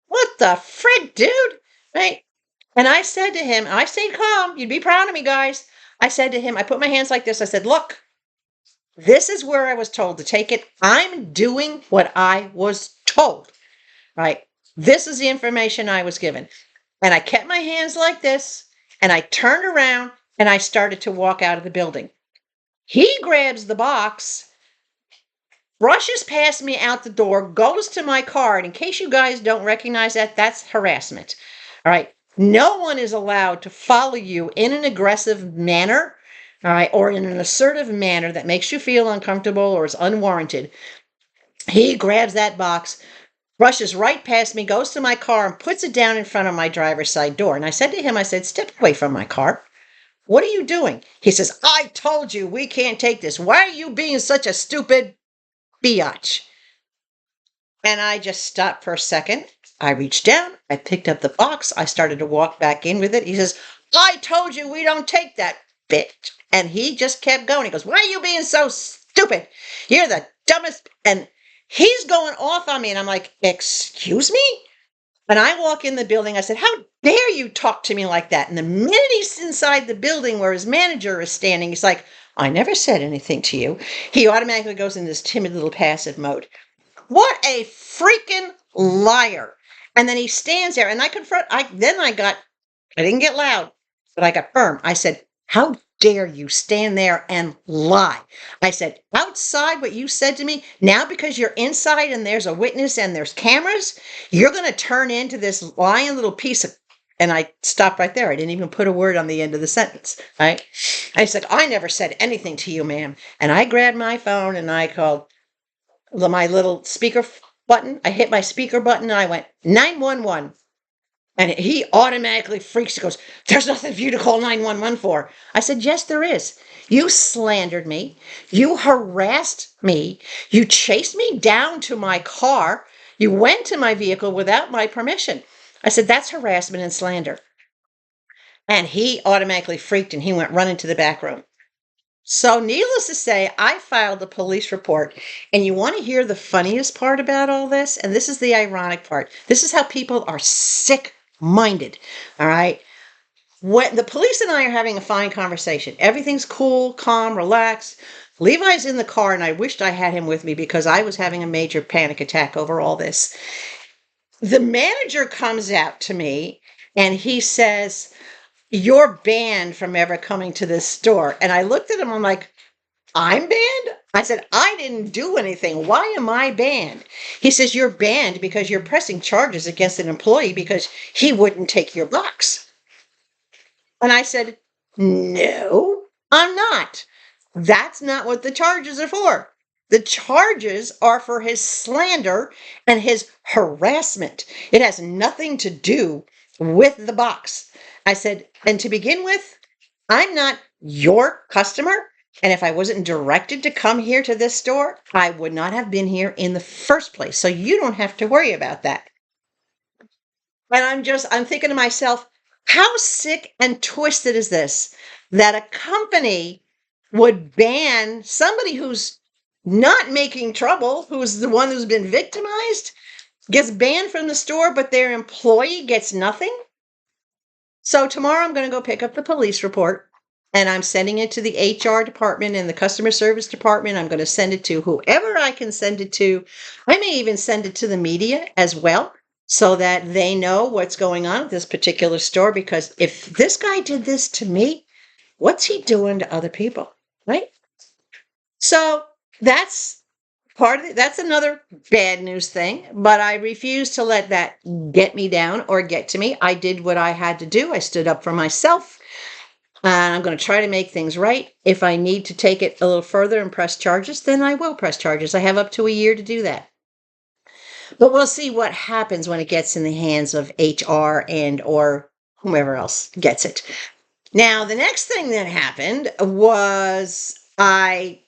what the frick, dude? Right? And I said to him, I stayed calm. You'd be proud of me, guys. I said to him, I put my hands like this. I said, "Look, this is where I was told to take it. I'm doing what I was told, right? This is the information I was given." And I kept my hands like this, and I turned around and I started to walk out of the building. He grabs the box, rushes past me out the door, goes to my car. And in case you guys don't recognize that, that's harassment. All right. No one is allowed to follow you in an aggressive manner, all right, or in an assertive manner that makes you feel uncomfortable or is unwarranted. He grabs that box, rushes right past me, goes to my car, and puts it down in front of my driver's side door. And I said to him, I said, "Step away from my car. What are you doing?" He says, "I told you we can't take this. Why are you being such a stupid biatch?" And I just stopped for a second. I reached down, I picked up the box, I started to walk back in with it. He says, "I told you we don't take that, bitch." And he just kept going. He goes, "Why are you being so stupid? You're the dumbest." And he's going off on me. And I'm like, "Excuse me?" And I walk in the building. I said, "How dare you talk to me like that?" And the minute he's inside the building where his manager is standing, he's like, "I never said anything to you." He automatically goes into this timid little passive mode. What a freaking liar. And then he stands there and I confront, I didn't get loud, but I got firm. I said, "How dare you stand there and lie?" I said, "Outside what you said to me, now because you're inside and there's a witness and there's cameras, you're going to turn into this lying little piece of," and I stopped right there. I didn't even put a word on the end of the sentence. Right? I said, "I never said anything to you, ma'am." And I grabbed my phone and I called my little speaker button. I hit my speaker button and I went 911. And he automatically freaks. He goes, "There's nothing for you to call 911 for." I said, "Yes, there is. You slandered me. You harassed me. You chased me down to my car. You went to my vehicle without my permission." I said, "That's harassment and slander." And he automatically freaked and he went running to the back room. So, needless to say, I filed a police report. And you want to hear the funniest part about all this? And this is the ironic part. This is how people are sick minded. All right. When the police and I are having a fine conversation, everything's cool, calm, relaxed. Levi's in the car, and I wished I had him with me because I was having a major panic attack over all this. The manager comes out to me and he says, "You're banned from ever coming to this store." And I looked at him, I'm like, "I'm banned?" I said, "I didn't do anything. Why am I banned?" He says, "You're banned because you're pressing charges against an employee because he wouldn't take your box." And I said, "No, I'm not. That's not what the charges are for. The charges are for his slander and his harassment. It has nothing to do with the box." I said, "And to begin with, I'm not your customer. And if I wasn't directed to come here to this store, I would not have been here in the first place. So you don't have to worry about that." And I'm thinking to myself, how sick and twisted is this that a company would ban somebody who's not making trouble, who's the one who's been victimized, gets banned from the store, but their employee gets nothing? So tomorrow I'm going to go pick up the police report and I'm sending it to the HR department and the customer service department. I'm going to send it to whoever I can send it to. I may even send it to the media as well so that they know what's going on at this particular store. Because if this guy did this to me, what's he doing to other people? Right? So that's part of it. That's another bad news thing, but I refuse to let that get me down or get to me. I did what I had to do. I stood up for myself, and I'm going to try to make things right. If I need to take it a little further and press charges, then I will press charges. I have up to a year to do that. But we'll see what happens when it gets in the hands of HR and or whomever else gets it. Now, the next thing that happened was I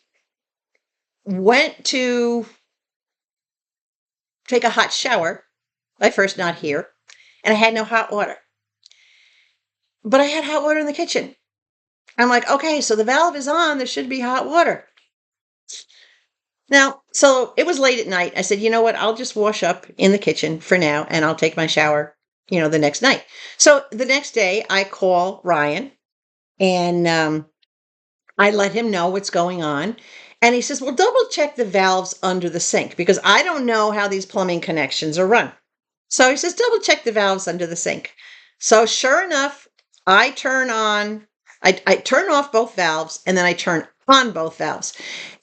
went to take a hot shower. My first not here, and I had no hot water. But I had hot water in the kitchen. I'm like, okay, so the valve is on. There should be hot water. Now, so it was late at night. I said, you know what? I'll just wash up in the kitchen for now, and I'll take my shower, the next night. So the next day, I call Ryan, and I let him know what's going on. And he says, well, double check the valves under the sink because I don't know how these plumbing connections are run. So he says, double check the valves under the sink. So sure enough, I turn off both valves and then I turn on both valves.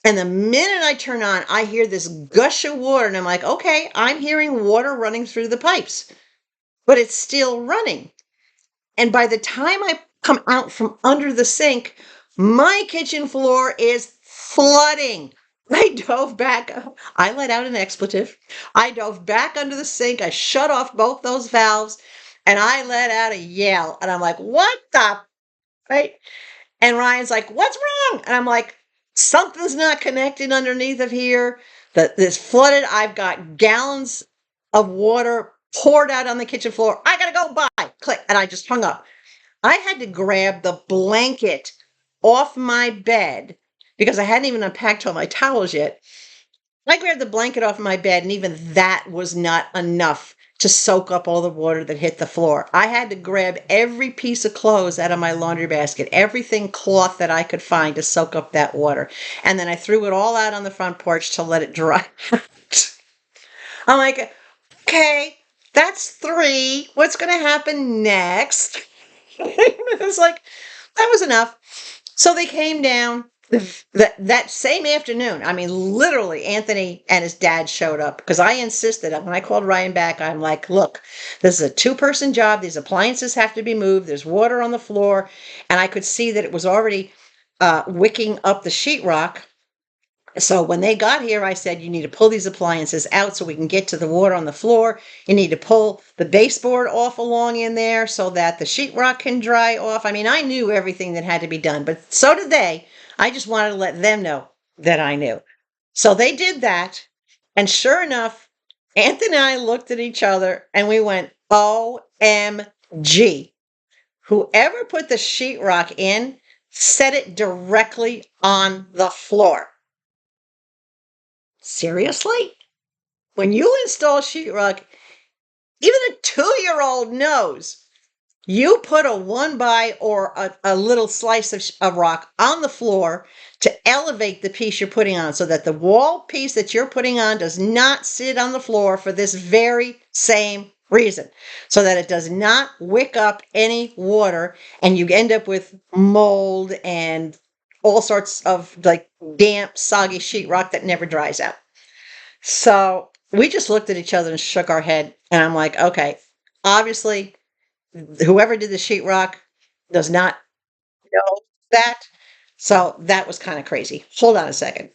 And the minute I turn on, I hear this gush of water and I'm like, okay, I'm hearing water running through the pipes, but it's still running. And by the time I come out from under the sink, my kitchen floor is flooding. I dove back. I let out an expletive. I dove back under the sink. I shut off both those valves and I let out a yell. And I'm like, what the? Right? And Ryan's like, what's wrong? And I'm like, something's not connected underneath of here. This flooded. I've got gallons of water poured out on the kitchen floor. I got to go by. Click. And I just hung up. I had to grab the blanket off my bed because I hadn't even unpacked all my towels yet. I grabbed the blanket off my bed, and even that was not enough to soak up all the water that hit the floor. I had to grab every piece of clothes out of my laundry basket, everything cloth that I could find to soak up that water. And then I threw it all out on the front porch to let it dry. I'm like, okay, that's 3. What's going to happen next? It was like, that was enough. So they came down that same afternoon. I mean, literally, Anthony and his dad showed up because I insisted. When I called Ryan back, I'm like, look, this is a 2-person job. These appliances have to be moved. There's water on the floor. And I could see that it was already wicking up the sheetrock. So when they got here, I said, you need to pull these appliances out so we can get to the water on the floor. You need to pull the baseboard off along in there so that the sheetrock can dry off. I mean, I knew everything that had to be done, but so did they. I just wanted to let them know that I knew. So they did that. And sure enough, Anthony and I looked at each other and we went, OMG. Whoever put the sheetrock in set it directly on the floor. Seriously? When you install sheetrock, even a 2-year-old knows you put a 1x or a little slice of rock on the floor to elevate the piece you're putting on so that the wall piece that you're putting on does not sit on the floor for this very same reason, so that it does not wick up any water and you end up with mold and all sorts of like damp, soggy sheetrock that never dries out. So we just looked at each other and shook our head. And I'm like, okay, obviously, whoever did the sheetrock does not know that. So that was kind of crazy. Hold on a second.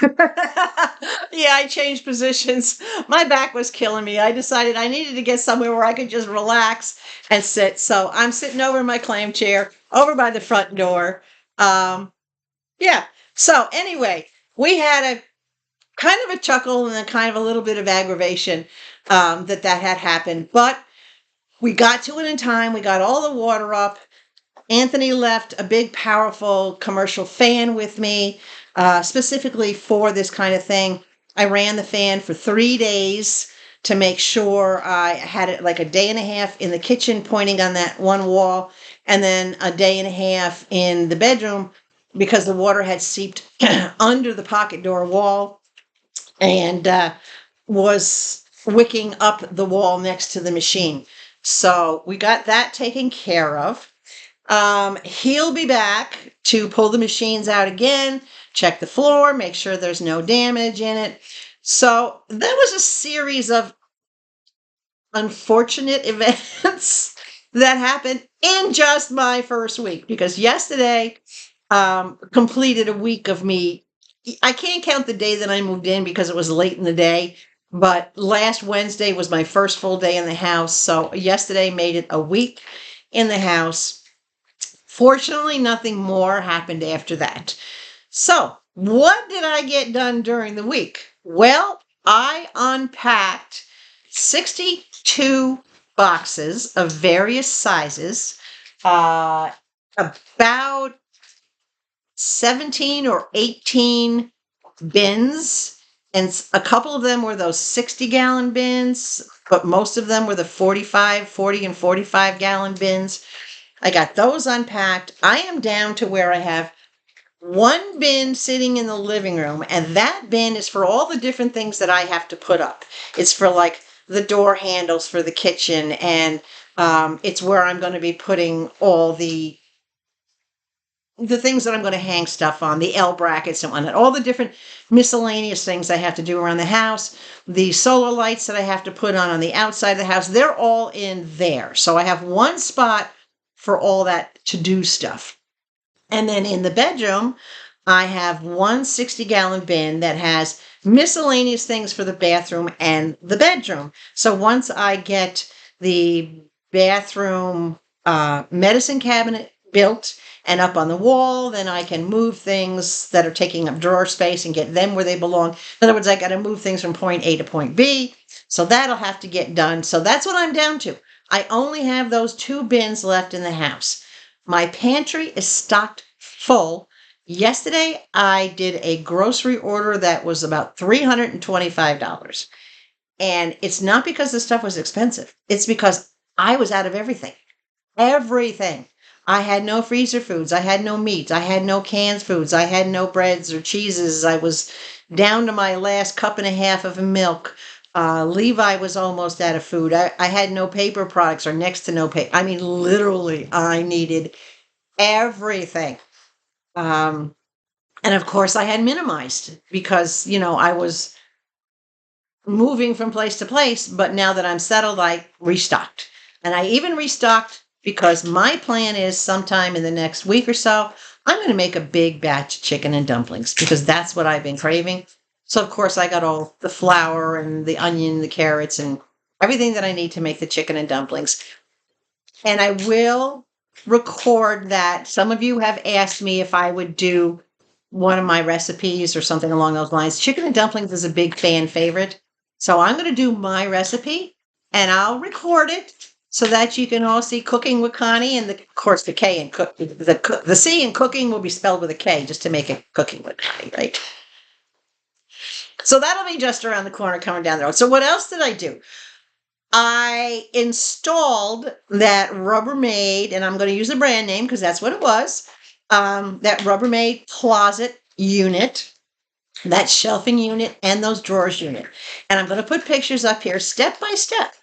Yeah, I changed positions. My back was killing me. I decided I needed to get somewhere where I could just relax and sit. So I'm sitting over in my clam chair, over by the front door. Yeah. So anyway, we had a kind of a chuckle and then kind of a little bit of aggravation that had happened. But we got to it in time. We got all the water up. Anthony left a big, powerful commercial fan with me, specifically for this kind of thing. I ran the fan for 3 days to make sure I had it like a day and a half in the kitchen pointing on that one wall, and then a day and a half in the bedroom because the water had seeped under the pocket door wall and was wicking up the wall next to the machine. So we got that taken care of. He'll be back to pull the machines out again, check the floor, make sure there's no damage in it. So that was a series of unfortunate events that happened in just my first week, because yesterday completed a week of me. I can't count the day that I moved in because it was late in the day, but last Wednesday was my first full day in the house. So yesterday made it a week in the house. Fortunately, nothing more happened after that. So, what did I get done during the week? Well, I unpacked 62 boxes of various sizes, about 17 or 18 bins, and a couple of them were those 60-gallon bins, but most of them were the 40 and 45-gallon bins. I got those unpacked. I am down to where I have one bin sitting in the living room, and that bin is for all the different things that I have to put up. It's for like the door handles for the kitchen, and it's where I'm going to be putting all the things that I'm going to hang stuff on, the L brackets and whatnot, all the different miscellaneous things I have to do around the house, the solar lights that I have to put on the outside of the house, they're all in there. So I have one spot for all that to-do stuff. And then in the bedroom, I have one 60-gallon bin that has miscellaneous things for the bathroom and the bedroom. So once I get the bathroom medicine cabinet built and up on the wall, then I can move things that are taking up drawer space and get them where they belong. In other words, I got to move things from point A to point B. So that'll have to get done. So that's what I'm down to. I only have those two bins left in the house. My pantry is stocked full. Yesterday, I did a grocery order that was about $325. And it's not because the stuff was expensive. It's because I was out of everything. Everything. I had no freezer foods. I had no meats. I had no canned foods. I had no breads or cheeses. I was down to my last cup and a half of milk. Levi was almost out of food. I had no paper products or next to no paper. I mean, literally, I needed everything. And of course, I had minimized because, I was moving from place to place. But now that I'm settled, I restocked. And I even restocked because my plan is sometime in the next week or so, I'm going to make a big batch of chicken and dumplings because that's what I've been craving. So, of course, I got all the flour and the onion, the carrots, and everything that I need to make the chicken and dumplings. And I will record that. Some of you have asked me if I would do one of my recipes or something along those lines. Chicken and dumplings is a big fan favorite. So I'm going to do my recipe and I'll record it so that you can all see Cooking with Konnee. And of course, the K in the C in cooking will be spelled with a K just to make it Cooking with Konnee, right? So that'll be just around the corner coming down the road. So what else did I do? I installed that Rubbermaid, and I'm going to use the brand name because that's what it was, that Rubbermaid closet unit, that shelving unit, and those drawers unit. And I'm going to put pictures up here step by step.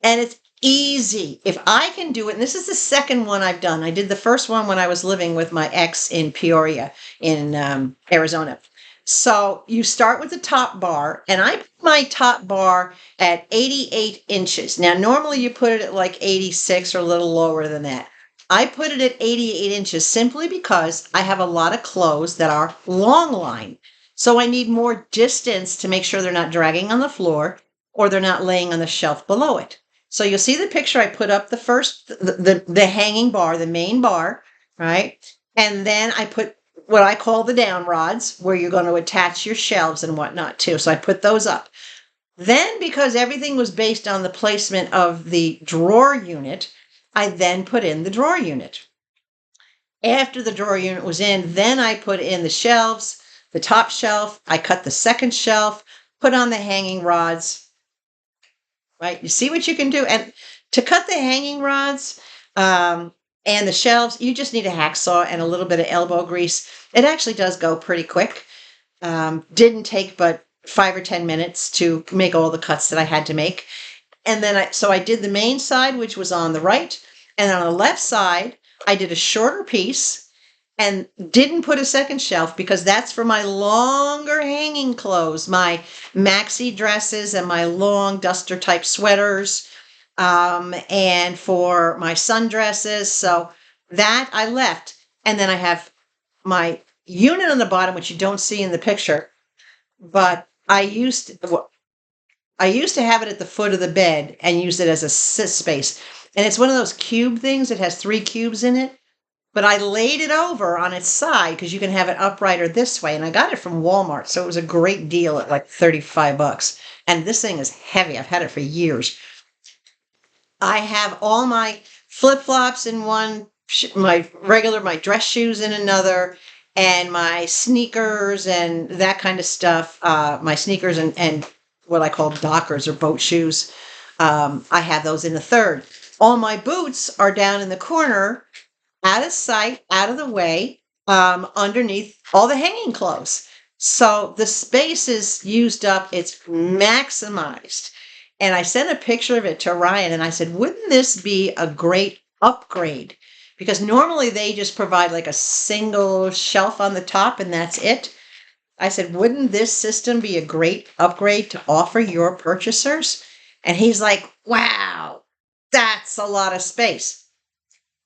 And it's easy. If I can do it, and this is the second one I've done. I did the first one when I was living with my ex in Peoria in Arizona. So you start with the top bar, and I put my top bar at 88 inches. Now, normally you put it at like 86 or a little lower than that. I put it at 88 inches simply because I have a lot of clothes that are long line. So I need more distance to make sure they're not dragging on the floor or they're not laying on the shelf below it. So you'll see the picture. I put up the first, the hanging bar, the main bar, right? And then I put what I call the down rods, where you're going to attach your shelves and whatnot too. So I put those up. Then, because everything was based on the placement of the drawer unit, I then put in the drawer unit. After the drawer unit was in, then I put in the shelves, the top shelf. I cut the second shelf, put on the hanging rods, right? You see what you can do. And to cut the hanging rods and the shelves, you just need a hacksaw and a little bit of elbow grease. It actually does go pretty quick. Didn't take but 5 or 10 minutes to make all the cuts that I had to make. And then I did the main side, which was on the right. And on the left side, I did a shorter piece and didn't put a second shelf because that's for my longer hanging clothes, my maxi dresses and my long duster type sweaters, and for my sundresses. So that I left. And then I have my unit on the bottom, which you don't see in the picture, but I used to have it at the foot of the bed and use it as a sit space. And it's one of those cube things. It has 3 cubes in it. But I laid it over on its side because you can have it upright or this way. And I got it from Walmart. So it was a great deal at like 35 bucks. And this thing is heavy. I've had it for years. I have all my flip-flops in one, my dress shoes in another, and my sneakers and that kind of stuff. My sneakers and what I call dockers or boat shoes. I have those in the third. All my boots are down in the corner, out of sight, out of the way, underneath all the hanging clothes. So the space is used up. It's maximized. And I sent a picture of it to Ryan and I said, wouldn't this be a great upgrade? Because normally they just provide like a single shelf on the top and that's it. I said, wouldn't this system be a great upgrade to offer your purchasers? And he's like, wow, that's a lot of space.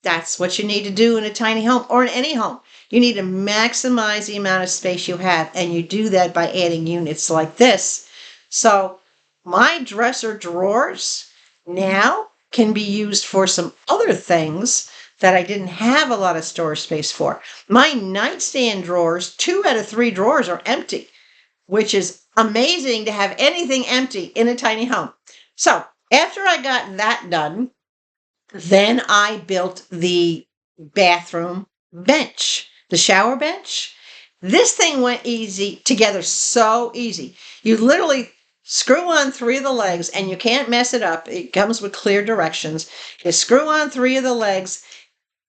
That's what you need to do in a tiny home or in any home. You need to maximize the amount of space you have. And you do that by adding units like this. So my dresser drawers now can be used for some other things that I didn't have a lot of storage space for. My nightstand drawers, 2 out of 3 drawers are empty, which is amazing to have anything empty in a tiny home. So after I got that done, then I built the bathroom bench, the shower bench. This thing went easy together, so easy. You literally screw on 3 of the legs and you can't mess it up. It comes with clear directions. You screw on 3 of the legs,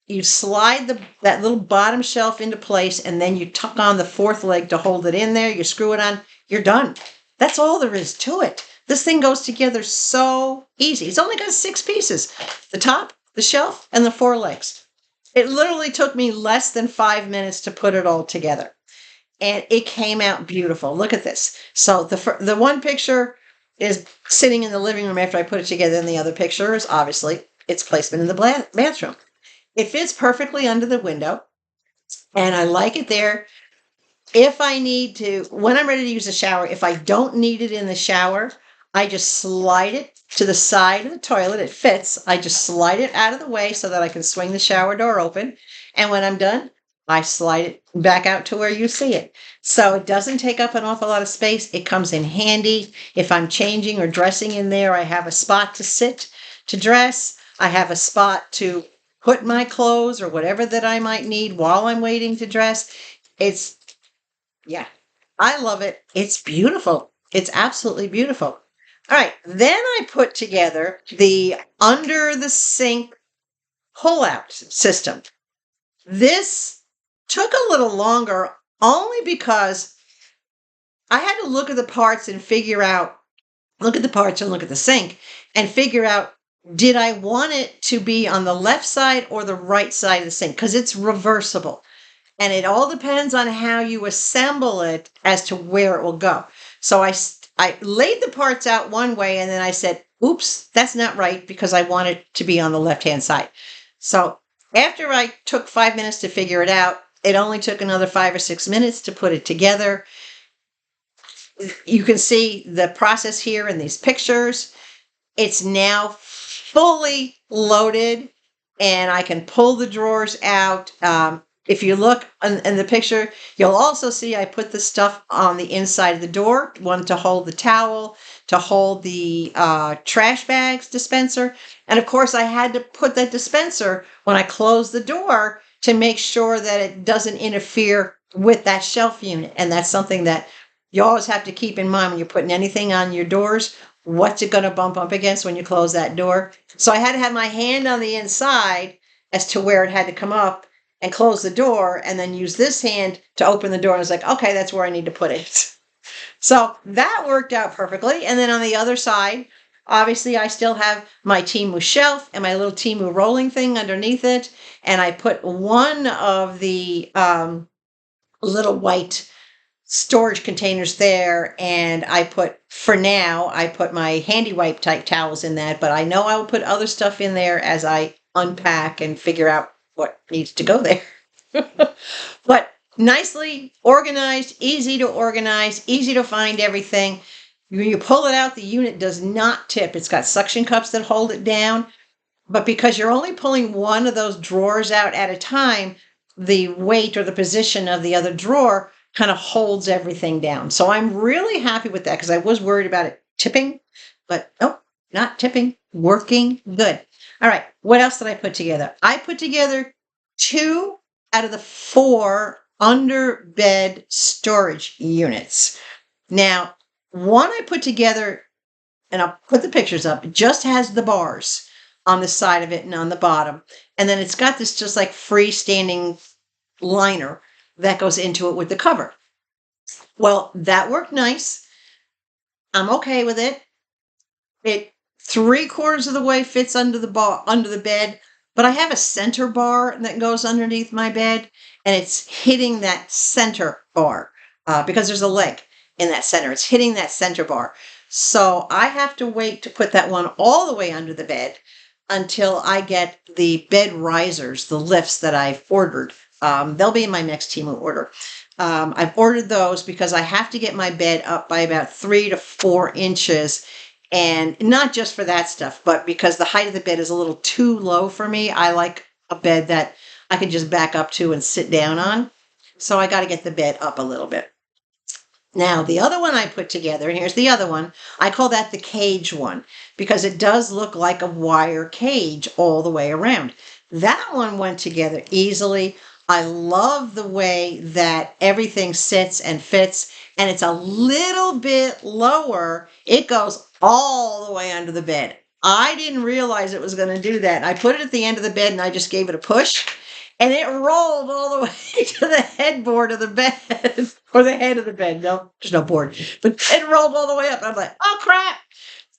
you slide that little bottom shelf into place, and then you tuck on the 4th leg to hold it in there. You screw it on, you're done. That's all there is to it. This thing goes together so easy. It's only got 6 pieces, the top, the shelf, and the 4 legs. It literally took me less than 5 minutes to put it all together. And it came out beautiful. Look at this. So the one picture is sitting in the living room after I put it together, and the other picture is obviously its placement in the bathroom. It fits perfectly under the window, and I like it there. If I need to, when I'm ready to use the shower, if I don't need it in the shower, I just slide it to the side of the toilet. It fits. I just slide it out of the way so that I can swing the shower door open. And when I'm done, I slide it back out to where you see it. So it doesn't take up an awful lot of space. It comes in handy. If I'm changing or dressing in there, I have a spot to sit to dress. I have a spot to put my clothes or whatever that I might need while I'm waiting to dress. Yeah, I love it. It's beautiful. It's absolutely beautiful. All right, then I put together the under the sink pull-out system. This took a little longer only because I had to look at the parts and look at the parts and look at the sink and figure out, did I want it to be on the left side or the right side of the sink? Because it's reversible. And it all depends on how you assemble it as to where it will go. So I laid the parts out one way, and then I said, oops, that's not right, because I want it to be on the left-hand side. So after I took 5 minutes to figure it out, it only took another 5 or 6 minutes to put it together. You can see the process here in these pictures. It's now fully loaded, and I can pull the drawers out. If you look in the picture, you'll also see I put the stuff on the inside of the door, one to hold the towel, to hold the trash bags dispenser. And of course, I had to put that dispenser when I close the door to make sure that it doesn't interfere with that shelf unit. And that's something that you always have to keep in mind when you're putting anything on your doors. what's it going to bump up against when you close that door? So I had to have my hand on the inside as to where it had to come up and close the door, and then use this hand to open the door. And I was like, okay, that's where I need to put it. So that worked out perfectly. And then on the other side, obviously I still have my Temu shelf and my little Temu rolling thing underneath it. And I put one of the little white storage containers there, and for now I put my handy wipe type towels in that, but I know I will put other stuff in there as I unpack and figure out what needs to go there. But nicely organized, easy to find everything. When you pull it out, the unit does not tip. It's got suction cups that hold it down, but because you're only pulling one of those drawers out at a time, the weight or the position of the other drawer kind of holds everything down. So I'm really happy with that, because I was worried about it tipping, but nope, not tipping, working good. All right, what else did I put together? I put together 2 out of the 4 under bed storage units. Now, one I put together, and I'll put the pictures up, it just has the bars on the side of it and on the bottom. And then it's got this just like freestanding liner that goes into it with the cover. Well, that worked nice. I'm okay with it. It 3/4 of the way fits under the bed, but I have a center bar that goes underneath my bed, and it's hitting that center bar because there's a leg in that center. It's hitting that center bar. So I have to wait to put that one all the way under the bed until I get the bed risers, the lifts that I've ordered. They'll be in my next Temu order. I've ordered those because I have to get my bed up by about 3 to 4 inches. And not just for that stuff, but because the height of the bed is a little too low for me. I like a bed that I can just back up to and sit down on. So I got to get the bed up a little bit. Now, the other one I put together, and here's the other one, I call that the cage one, because it does look like a wire cage all the way around. That one went together easily. I love the way that everything sits and fits, and it's a little bit lower. It goes all the way under the bed. I didn't realize it was going to do that. I put it at the end of the bed, and I just gave it a push, and it rolled all the way to the headboard of the bed, or the head of the bed. No, there's no board, but it rolled all the way up. I'm like, oh crap.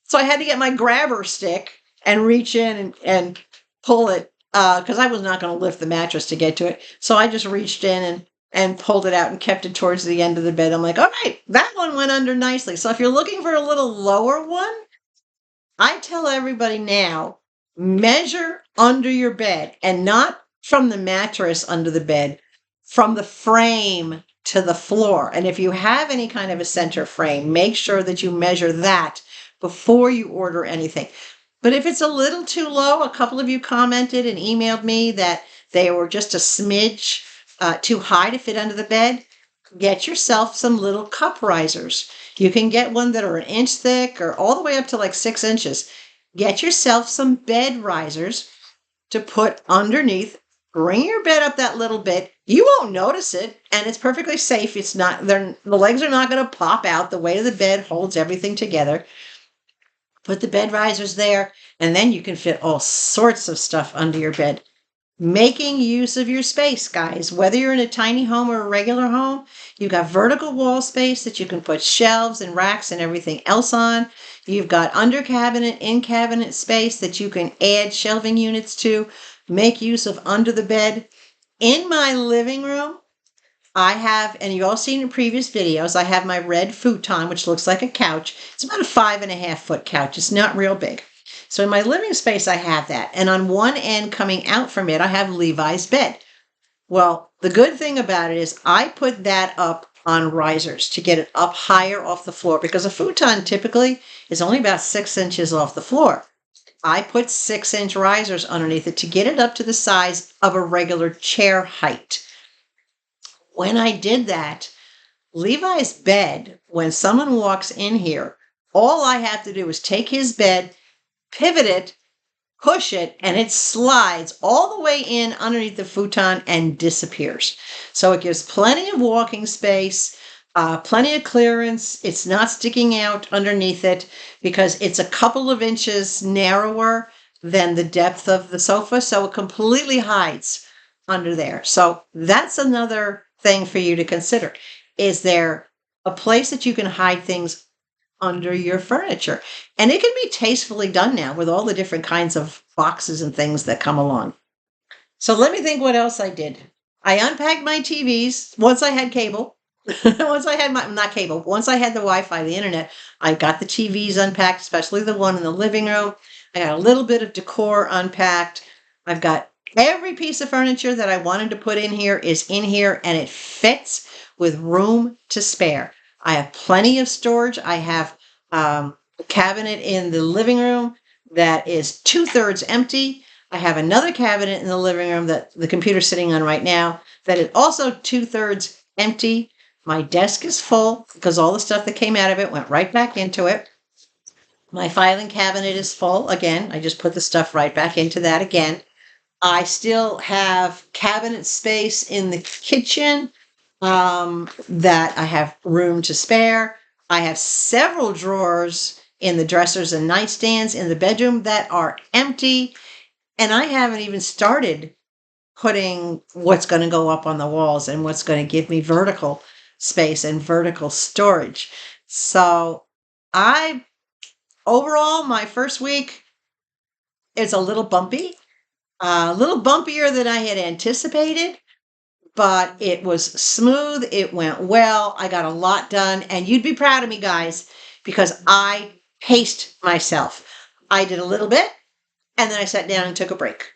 So I had to get my grabber stick and reach in and pull it, because I was not going to lift the mattress to get to it. So I just reached in and pulled it out and kept it towards the end of the bed. I'm like, all right, that one went under nicely. So if you're looking for a little lower one, I tell everybody now, measure under your bed, and not from the mattress under the bed, from the frame to the floor. And if you have any kind of a center frame, make sure that you measure that before you order anything. But if it's a little too low, a couple of you commented and emailed me that they were just a smidge too high to fit under the bed. Get yourself some little cup risers. You can get one that are 1 inch thick or all the way up to like 6 inches. Get yourself some bed risers to put underneath. Bring your bed up that little bit. You won't notice it, and it's perfectly safe. It's not, the legs are not going to pop out. The weight of the bed holds everything together. Put the bed risers there, and then you can fit all sorts of stuff under your bed. Making use of your space, guys. Whether you're in a tiny home or a regular home, you've got vertical wall space that you can put shelves and racks and everything else on. You've got under cabinet, in cabinet space that you can add shelving units to. Make use of under the bed. In my living room, I have, and you've all seen in previous videos, I have my red futon, which looks like a couch. It's about a 5.5 foot couch. It's not real big. So in my living space, I have that. And on one end coming out from it, I have Levi's bed. Well, the good thing about it is I put that up on risers to get it up higher off the floor, because a futon typically is only about 6 inches off the floor. I put 6-inch risers underneath it to get it up to the size of a regular chair height. When I did that, Levi's bed, when someone walks in here, all I have to do is take his bed, pivot it, push it, and it slides all the way in underneath the futon and disappears. So it gives plenty of walking space Plenty of clearance. It's not sticking out underneath it because it's a couple of inches narrower than the depth of the sofa. So it completely hides under there. So that's another thing for you to consider. Is there a place that you can hide things under your furniture? And it can be tastefully done now with all the different kinds of boxes and things that come along. So let me think what else I did. I unpacked my TVs once I had cable. Once I had my, not cable, once I had the Wi-Fi, the internet, I got the TVs unpacked, especially the one in the living room. I got a little bit of decor unpacked. I've got every piece of furniture that I wanted to put in here is in here, and it fits with room to spare. I have plenty of storage. I have a cabinet in the living room that is 2/3 empty. I have another cabinet in the living room that the computer's sitting on right now that is also 2/3 empty. My desk is full because all the stuff that came out of it went right back into it. My filing cabinet is full. Again, I just put the stuff right back into that again. I still have cabinet space in the kitchen that I have room to spare. I have several drawers in the dressers and nightstands in the bedroom that are empty. And I haven't even started putting what's going to go up on the walls and what's going to give me vertical space and vertical storage. So I, overall, my first week is a little bumpy, a little bumpier than I had anticipated, but it was smooth. It went well. I got a lot done, and you'd be proud of me, guys, because I paced myself. I did a little bit, and then I sat down and took a break.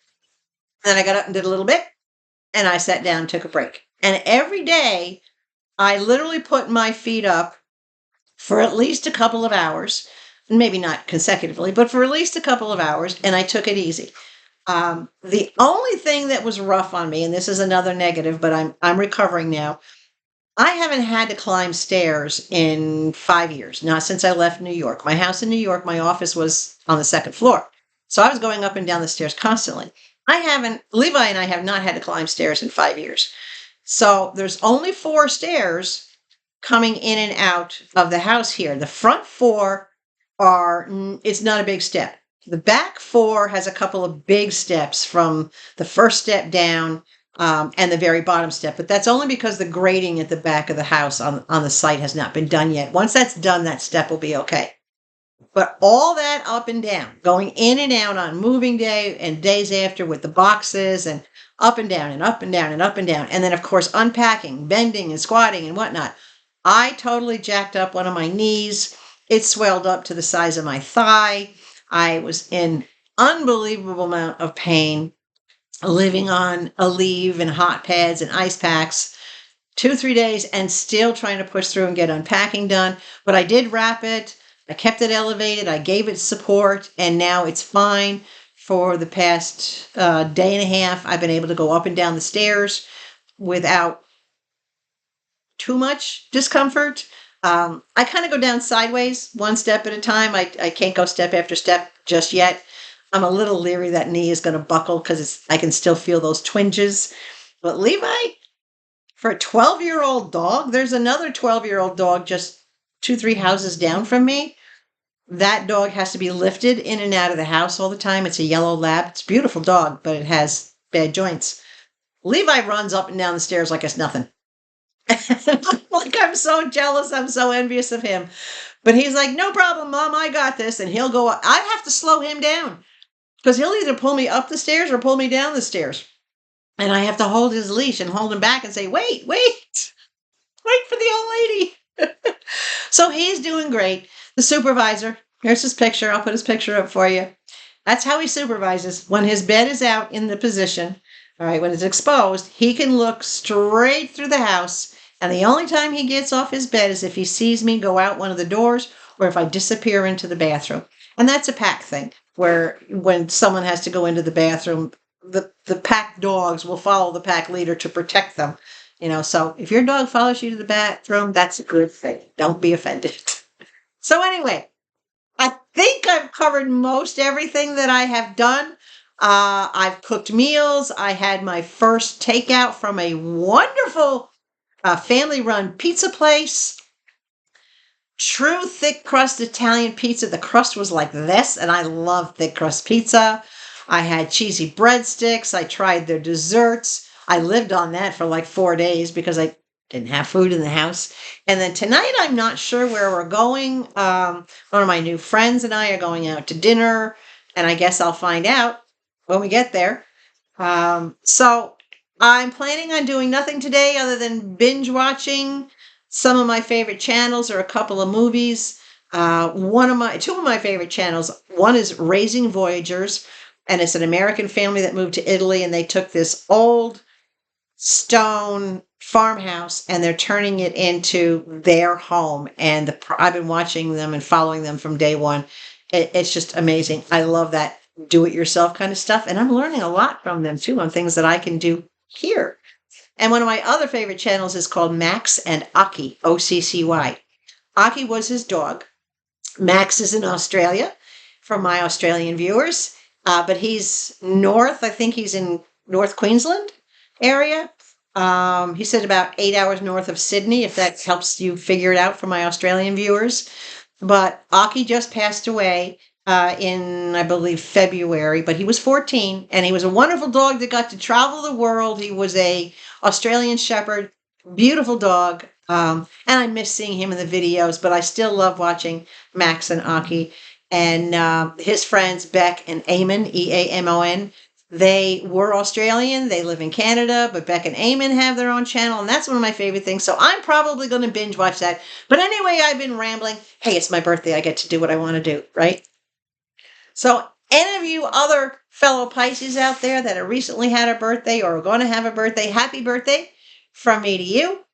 Then I got up and did a little bit, and I sat down and took a break. And every day, I literally put my feet up for at least a couple of hours, maybe not consecutively, but for at least a couple of hours, and I took it easy. The only thing that was rough on me, and this is another negative, but I'm recovering now. I haven't had to climb stairs in 5 years, not since I left New York. My house in New York, my office was on the second floor. So I was going up and down the stairs constantly. Levi and I have not had to climb stairs in 5 years. So there's only 4 stairs coming in and out of the house here. The front 4 it's not a big step. The back 4 has a couple of big steps from the first step down and the very bottom step. But that's only because the grading at the back of the house on the site has not been done yet. Once that's done, that step will be okay. But all that up and down, going in and out on moving day and days after with the boxes and up and down and up and down and up and down. And then, of course, unpacking, bending and squatting and whatnot. I totally jacked up one of my knees. It swelled up to the size of my thigh. I was in unbelievable amount of pain, living on Aleve and hot pads and ice packs 2-3 days and still trying to push through and get unpacking done. But I did wrap it. I kept it elevated. I gave it support, and now it's fine. For the past day and a half, I've been able to go up and down the stairs without too much discomfort. I kind of go down sideways, one step at a time. I can't go step after step just yet. I'm a little leery that knee is going to buckle because I can still feel those twinges. But Levi, for a 12-year-old dog, there's another 12-year-old dog just 2-3 houses down from me. That dog has to be lifted in and out of the house all the time. It's a yellow lab. It's a beautiful dog, but it has bad joints. Levi runs up and down the stairs like it's nothing. Like, I'm so jealous. I'm so envious of him. But he's like, no problem, Mom, I got this. And he'll go up. I have to slow him down because he'll either pull me up the stairs or pull me down the stairs. And I have to hold his leash and hold him back and say, wait for the old lady. So he's doing great. The supervisor, here's his picture. I'll put his picture up for you. That's how he supervises. When his bed is out in the position, all right, when it's exposed, he can look straight through the house. And the only time he gets off his bed is if he sees me go out one of the doors or if I disappear into the bathroom. And that's a pack thing, where when someone has to go into the bathroom, the pack dogs will follow the pack leader to protect them. So if your dog follows you to the bathroom, that's a good thing. Don't be offended. So anyway, I think I've covered most everything that I have done. I've cooked meals. I had my first takeout from a wonderful a family-run pizza place. True thick crust Italian pizza. The crust was like this, and I love thick crust pizza. I had cheesy breadsticks. I tried their desserts. I lived on that for like 4 days because I didn't have food in the house. And then tonight, I'm not sure where we're going. One of my new friends and I are going out to dinner, and I guess I'll find out when we get there. So I'm planning on doing nothing today other than binge watching some of my favorite channels or a couple of movies. Two of my favorite channels. One is Raising Voyagers, and it's an American family that moved to Italy, and they took this old stone farmhouse and they're turning it into their home. And I've been watching them and following them from day one. It's just amazing. I love that do-it-yourself kind of stuff, and I'm learning a lot from them too on things that I can do here. And one of my other favorite channels is called Max and Aki, Occy. Aki was his dog. Max is in Australia, for my Australian viewers, but he's north. I think he's in North Queensland area. He said about 8 hours north of Sydney, if that helps you figure it out for my Australian viewers. But Aki just passed away in, I believe, February, but he was 14, and he was a wonderful dog that got to travel the world. He was a Australian Shepherd, beautiful dog, and I miss seeing him in the videos, but I still love watching Max and Aki. And his friends, Beck and Eamon, Eamon, they were Australian. They live in Canada, but Beck and Eamon have their own channel, and that's one of my favorite things. So I'm probably going to binge watch that. But anyway, I've been rambling. Hey, it's my birthday. I get to do what I want to do, right? So any of you other fellow Pisces out there that have recently had a birthday or are going to have a birthday, happy birthday from me to you.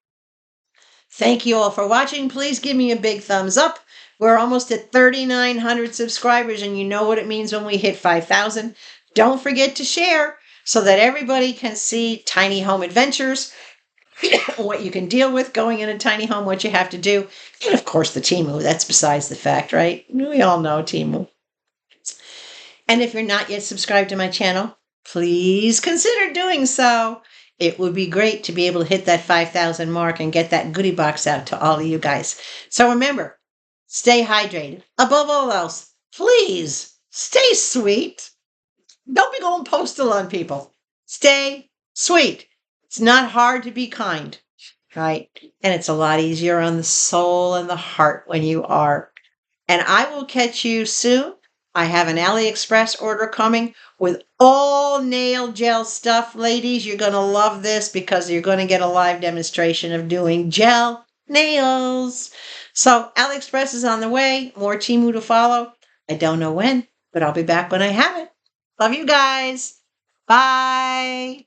Thank you all for watching. Please give me a big thumbs up. We're almost at 3,900 subscribers, and you know what it means when we hit 5,000. Don't forget to share so that everybody can see tiny home adventures, what you can deal with going in a tiny home, what you have to do, and of course the Temu. That's besides the fact, right? We all know Temu. And if you're not yet subscribed to my channel, please consider doing so. It would be great to be able to hit that 5,000 mark and get that goodie box out to all of you guys. So remember, stay hydrated. Above all else, please stay sweet. Don't be going postal on people. Stay sweet. It's not hard to be kind, right? And it's a lot easier on the soul and the heart when you are. And I will catch you soon. I have an AliExpress order coming with all nail gel stuff. Ladies, you're going to love this because you're going to get a live demonstration of doing gel nails. So AliExpress is on the way. More Temu to follow. I don't know when, but I'll be back when I have it. Love you guys. Bye.